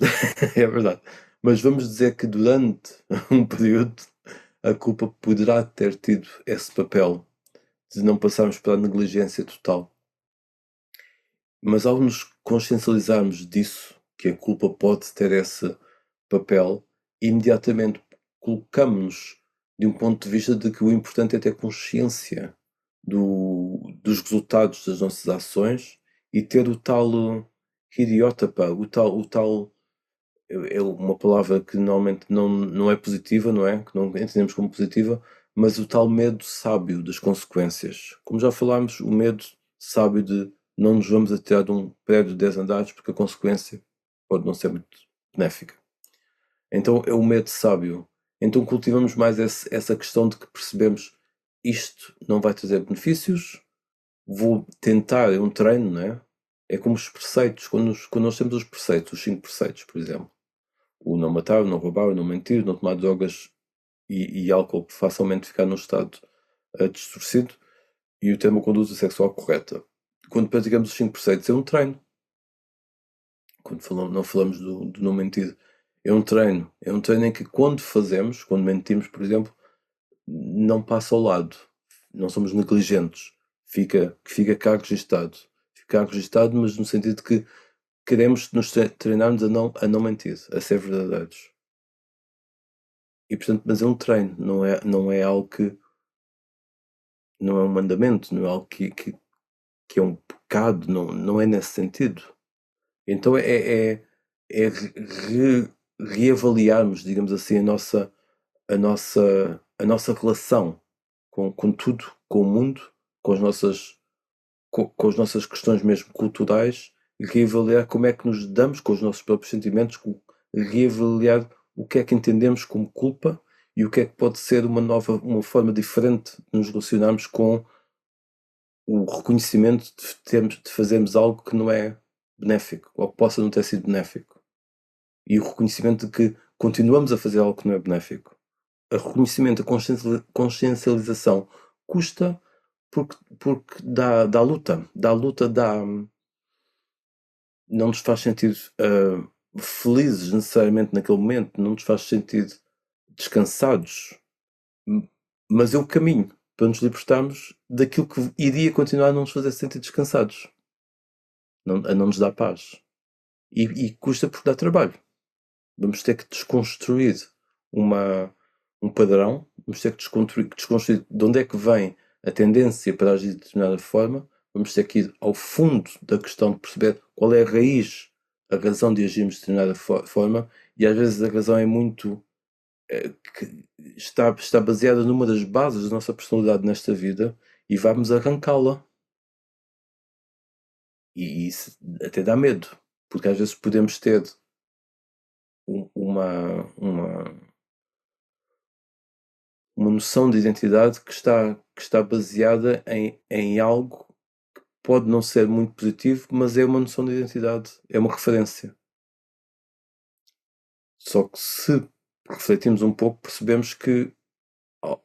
Speaker 1: é verdade. Mas vamos dizer que durante um período a culpa poderá ter tido esse papel de não passarmos pela negligência total. Mas ao nos consciencializarmos disso, que a culpa pode ter esse papel, imediatamente colocamos-nos de um ponto de vista de que o importante é ter consciência dos resultados das nossas ações e ter o tal hiriotapa, o tal é uma palavra que normalmente não é positiva, não é? Que não entendemos como positiva, mas o tal medo sábio das consequências. Como já falámos, o medo sábio de não nos vamos atirar de um prédio de 10 andares porque a consequência pode não ser muito benéfica. Então é o medo sábio. Então cultivamos mais essa questão de que percebemos isto não vai trazer benefícios, vou tentar, é um treino, não é? É como os preceitos, quando nós temos os preceitos, os 5 preceitos, por exemplo. O não matar, o não roubar, o não mentir, o não tomar drogas e álcool que facilmente ficar num estado distorcido e o ter uma conduta sexual correta. Quando praticamos os 5 preceitos é um treino. Quando não falamos do não mentir, é um treino. É um treino em que quando mentimos, por exemplo, não passa ao lado. Não somos negligentes. Fica cá registado. Fica cá registado, mas no sentido que queremos nos treinarmos a não mentir, a ser verdadeiros. E portanto, mas é um treino, não é algo que não é um mandamento, não é algo que é um pecado, não é nesse sentido. Então reavaliarmos, digamos assim, a nossa relação com tudo, com o mundo, com as nossas questões mesmo culturais e reavaliar como é que nos damos com os nossos próprios sentimentos, reavaliar o que é que entendemos como culpa e o que é que pode ser uma forma diferente de nos relacionarmos com o reconhecimento de fazermos algo que não é benéfico ou que possa não ter sido benéfico e o reconhecimento de que continuamos a fazer algo que não é benéfico. O reconhecimento, a consciencialização custa porque dá luta, não nos faz sentir felizes necessariamente naquele momento, não nos faz sentir descansados, mas é o caminho para nos libertarmos daquilo que iria continuar a não nos fazer sentir descansados, a não nos dar paz. E custa porque dá trabalho. Vamos ter que desconstruir um padrão, vamos ter que desconstruir de onde é que vem a tendência para agir de determinada forma, vamos ter que ir ao fundo da questão de perceber qual é a raiz, a razão de agirmos de determinada forma, e às vezes a razão é muito que está baseada numa das bases da nossa personalidade nesta vida e vamos arrancá-la. E isso até dá medo, porque às vezes podemos ter uma noção de identidade que está baseada em algo que pode não ser muito positivo, mas é uma noção de identidade, é uma referência. Só que se refletirmos um pouco, percebemos que ao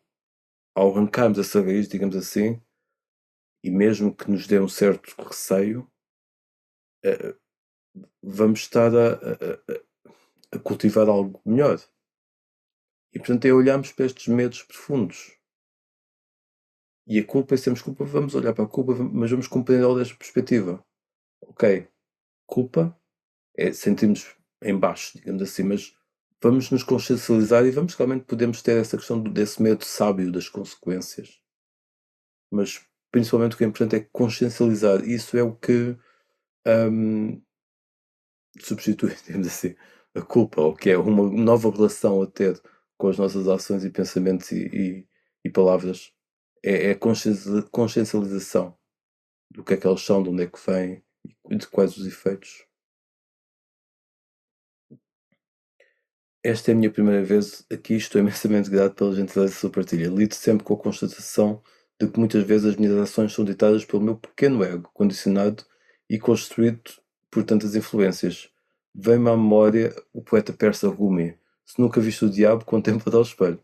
Speaker 1: arrancarmos essa raiz, digamos assim, e mesmo que nos dê um certo receio, vamos estar a cultivar algo melhor. E portanto é olharmos para estes medos profundos. E a culpa, se temos culpa, vamos olhar para a culpa, mas vamos compreendê-la desta perspectiva. Ok, culpa é sentirmos em baixo, digamos assim, mas vamos nos consciencializar e vamos realmente podemos ter essa questão desse medo sábio das consequências. Mas principalmente o que é importante é consciencializar. Isso é o que substitui, digamos assim, a culpa, ou que é uma nova relação a ter com as nossas ações e pensamentos e palavras. É a consciencialização do que é que eles são, de onde é que vêm e de quais os efeitos. Esta é a minha primeira vez aqui, estou imensamente grato pela gentileza da sua partilha. Lido sempre com a constatação de que muitas vezes as minhas ações são ditadas pelo meu pequeno ego, condicionado e construído por tantas influências. Vem-me à memória o poeta persa Rumi: se nunca viste o diabo, contempla-te ao espelho.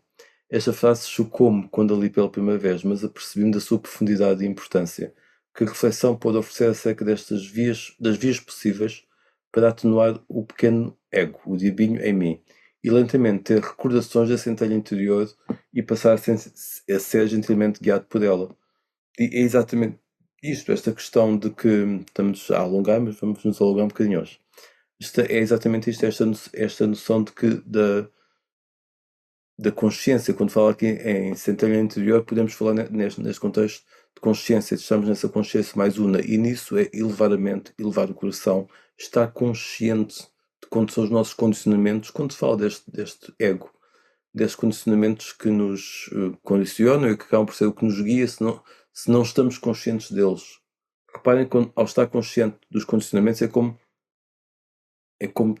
Speaker 1: Esta frase chocou-me quando a li pela primeira vez, mas apercebi-me da sua profundidade e importância. Que reflexão pode oferecer acerca das vias possíveis para atenuar o pequeno ego, o diabinho em mim, e lentamente ter recordações da centelha interior e passar a ser gentilmente guiado por ela. E é exatamente isto, esta questão de que estamos a alongar, mas vamos nos alongar um bocadinho hoje. É exatamente isto, esta noção de que da consciência. Quando falo aqui em centelha interior, podemos falar neste contexto de consciência, estamos nessa consciência mais una, e nisso é elevar a mente, elevar o coração, estar consciente de quando são os nossos condicionamentos, quando se fala deste ego, destes condicionamentos que nos condicionam e que acabam por ser o que nos guia se não estamos conscientes deles. Reparem que ao estar consciente dos condicionamentos é como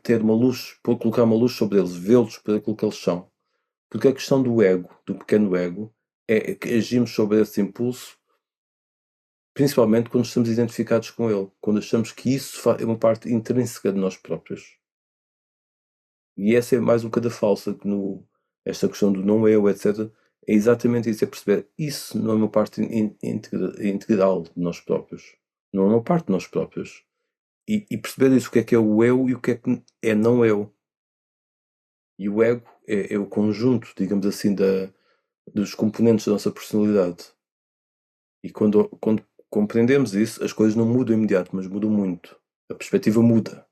Speaker 1: ter uma luz, colocar uma luz sobre eles, vê-los por aquilo que eles são. Porque a questão do ego, do pequeno ego, é que agimos sobre esse impulso, principalmente quando estamos identificados com ele, quando achamos que isso é uma parte intrínseca de nós próprios. E essa é mais um bocado falsa, que esta questão do não eu, etc., é exatamente isso, é perceber isso não é uma parte integral de nós próprios, não é uma parte de nós próprios. E perceber isso, o que é o eu e o que é não eu. E o ego é o conjunto, digamos assim, dos componentes da nossa personalidade. E quando compreendemos isso, as coisas não mudam imediato, mas mudam muito. A perspectiva muda.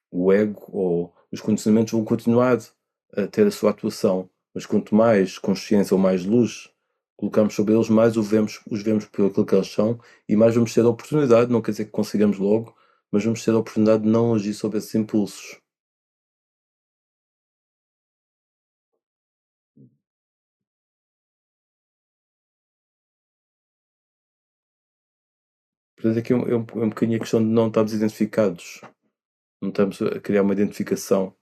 Speaker 1: O ego ou os condicionamentos vão continuar a ter a sua atuação, mas quanto mais consciência ou mais luz colocamos sobre eles, mais os vemos por aquilo que eles são e mais vamos ter a oportunidade, não quer dizer que consigamos logo, mas vamos ter a oportunidade de não agir sobre esses impulsos. Portanto, aqui é um bocadinho a questão de não estarmos identificados, não estamos a criar uma identificação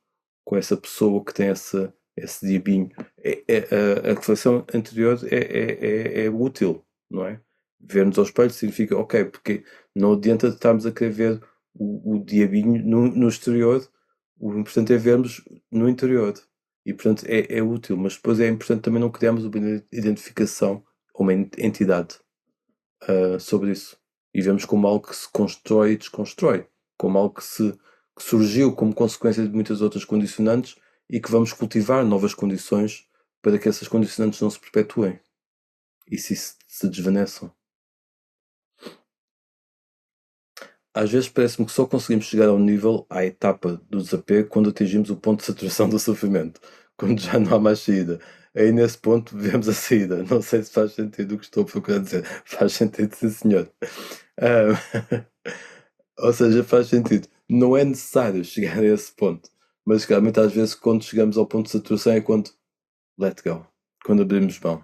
Speaker 1: com essa pessoa que tem esse diabinho. A reflexão anterior é útil, não é? Ver-nos ao espelho significa, ok, porque não adianta estarmos a querer ver o diabinho no exterior, o importante é vermos no interior. E, portanto, é útil, mas depois é importante também não criarmos uma identificação ou uma entidade sobre isso. E vemos como algo que se constrói e desconstrói, como algo que surgiu como consequência de muitas outras condicionantes e que vamos cultivar novas condições para que essas condicionantes não se perpetuem e se desvaneçam. Às vezes parece-me que só conseguimos chegar ao nível, à etapa do desapego, quando atingimos o ponto de saturação do sofrimento, quando já não há mais saída. Aí nesse ponto vemos a saída. Não sei se faz sentido o que estou a procurar dizer. Faz sentido, sim, senhor. Ah, ou seja, faz sentido. Não é necessário chegar a esse ponto. Mas realmente às vezes quando chegamos ao ponto de saturação é quando let go. Quando abrimos mão.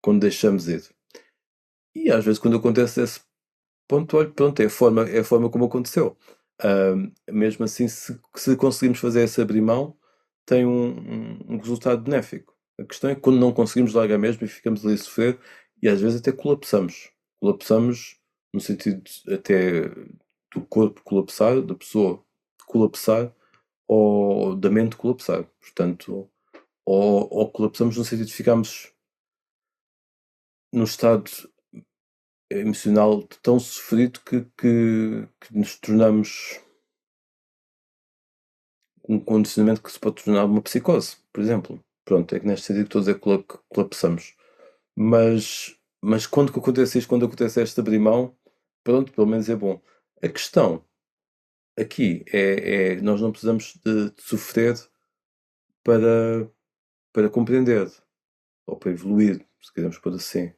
Speaker 1: Quando deixamos ir. E às vezes quando acontece esse ponto, olha, pronto, é a forma como aconteceu. Mesmo assim, se conseguimos fazer esse abrir mão, tem um resultado benéfico. A questão é que quando não conseguimos largar mesmo e ficamos ali a sofrer, e às vezes até colapsamos. Colapsamos no sentido até do corpo colapsar, da pessoa colapsar, ou da mente colapsar. Portanto, ou colapsamos no sentido de ficarmos num estado emocional tão sofrido que nos tornamos um condicionamento que se pode tornar uma psicose, por exemplo. Pronto, é que neste sentido estou a dizer que colapsamos. Mas quando que acontece isto, quando acontece esta abrir mão, pronto, pelo menos é bom. A questão aqui é nós não precisamos de sofrer para, para compreender, ou para evoluir, se quisermos pôr assim.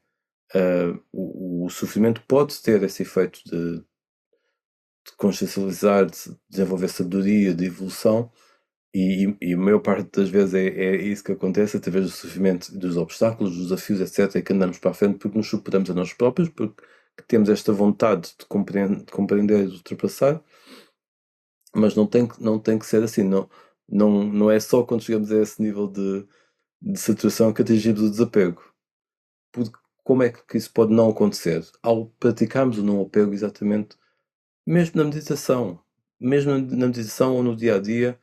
Speaker 1: O sofrimento pode ter esse efeito de consciencializar, de desenvolver sabedoria, de evolução, e a maior parte das vezes é isso que acontece através do sofrimento, dos obstáculos, dos desafios, etc., que andamos para a frente porque nos superamos a nós próprios, porque temos esta vontade de compreender e de ultrapassar, mas não tem que ser assim, não é só quando chegamos a esse nível de saturação que atingimos o desapego. Porque como é que isso pode não acontecer? Ao praticarmos o não apego exatamente mesmo na meditação ou no dia a dia,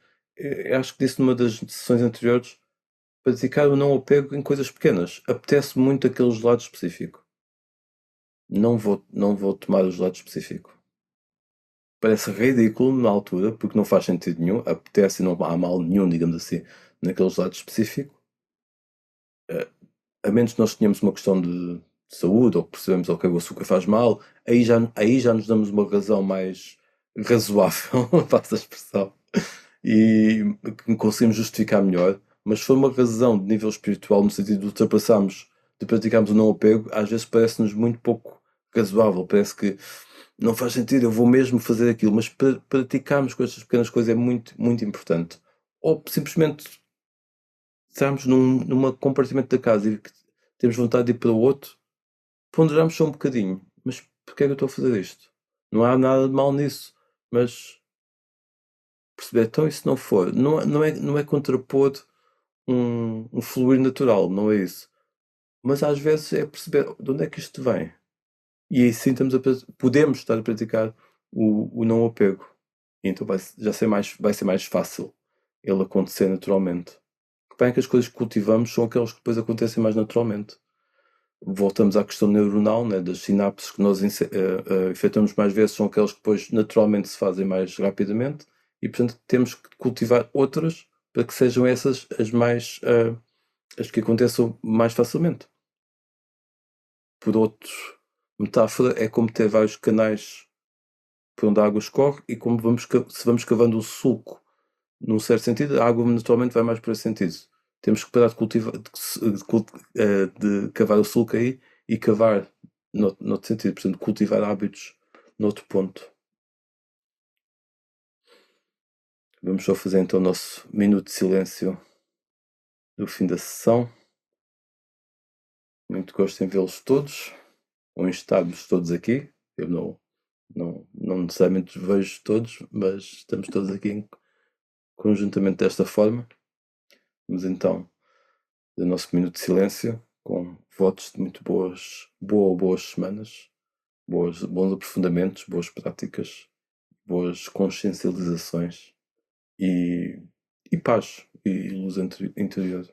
Speaker 1: acho que disse numa das sessões anteriores, praticar o não apego em coisas pequenas. Apetece muito aquele gelado específico. Não vou tomar o gelado específico. Parece ridículo na altura, porque não faz sentido nenhum. Apetece e não há mal nenhum, digamos assim, naquele gelado específico. A menos que nós tenhamos uma questão de saúde ou que percebemos que o açúcar faz mal, aí já nos damos uma razão mais razoável, passa a expressão, e que conseguimos justificar melhor. Mas se for uma razão de nível espiritual, no sentido de ultrapassarmos, de praticarmos o não apego, às vezes parece-nos muito pouco razoável, parece que não faz sentido, eu vou mesmo fazer aquilo, mas praticarmos com estas pequenas coisas é muito, muito importante. Ou simplesmente estarmos num compartimento da casa e que temos vontade de ir para o outro, ponderamos só um bocadinho. Mas porquê é que eu estou a fazer isto? Não há nada de mal nisso. Mas perceber, então e se não for? Não é contrapor um fluir natural, não é isso. Mas às vezes é perceber de onde é que isto vem. E aí sim podemos estar a praticar o não apego. E então vai ser mais fácil ele acontecer naturalmente. Bem que as coisas que cultivamos são aquelas que depois acontecem mais naturalmente. Voltamos à questão neuronal, né, das sinapses que nós efetuamos mais vezes, são aquelas que depois naturalmente se fazem mais rapidamente e, portanto, temos que cultivar outras para que sejam essas as que aconteçam mais facilmente. Por outro, metáfora é como ter vários canais por onde a água escorre e como se vamos cavando o sulco num certo sentido, a água naturalmente vai mais por esse sentido. Temos que parar de cultivar, de cavar o sulco aí e cavar noutro sentido, portanto, cultivar hábitos noutro ponto. Vamos só fazer então o nosso minuto de silêncio do fim da sessão. Muito gosto em vê-los todos, ou em estarmos todos aqui. Eu não necessariamente os vejo todos, mas estamos todos aqui conjuntamente desta forma. Vamos então do nosso minuto de silêncio, com votos de muito boas semanas, bons aprofundamentos, boas práticas, boas consciencializações e paz e luz interior.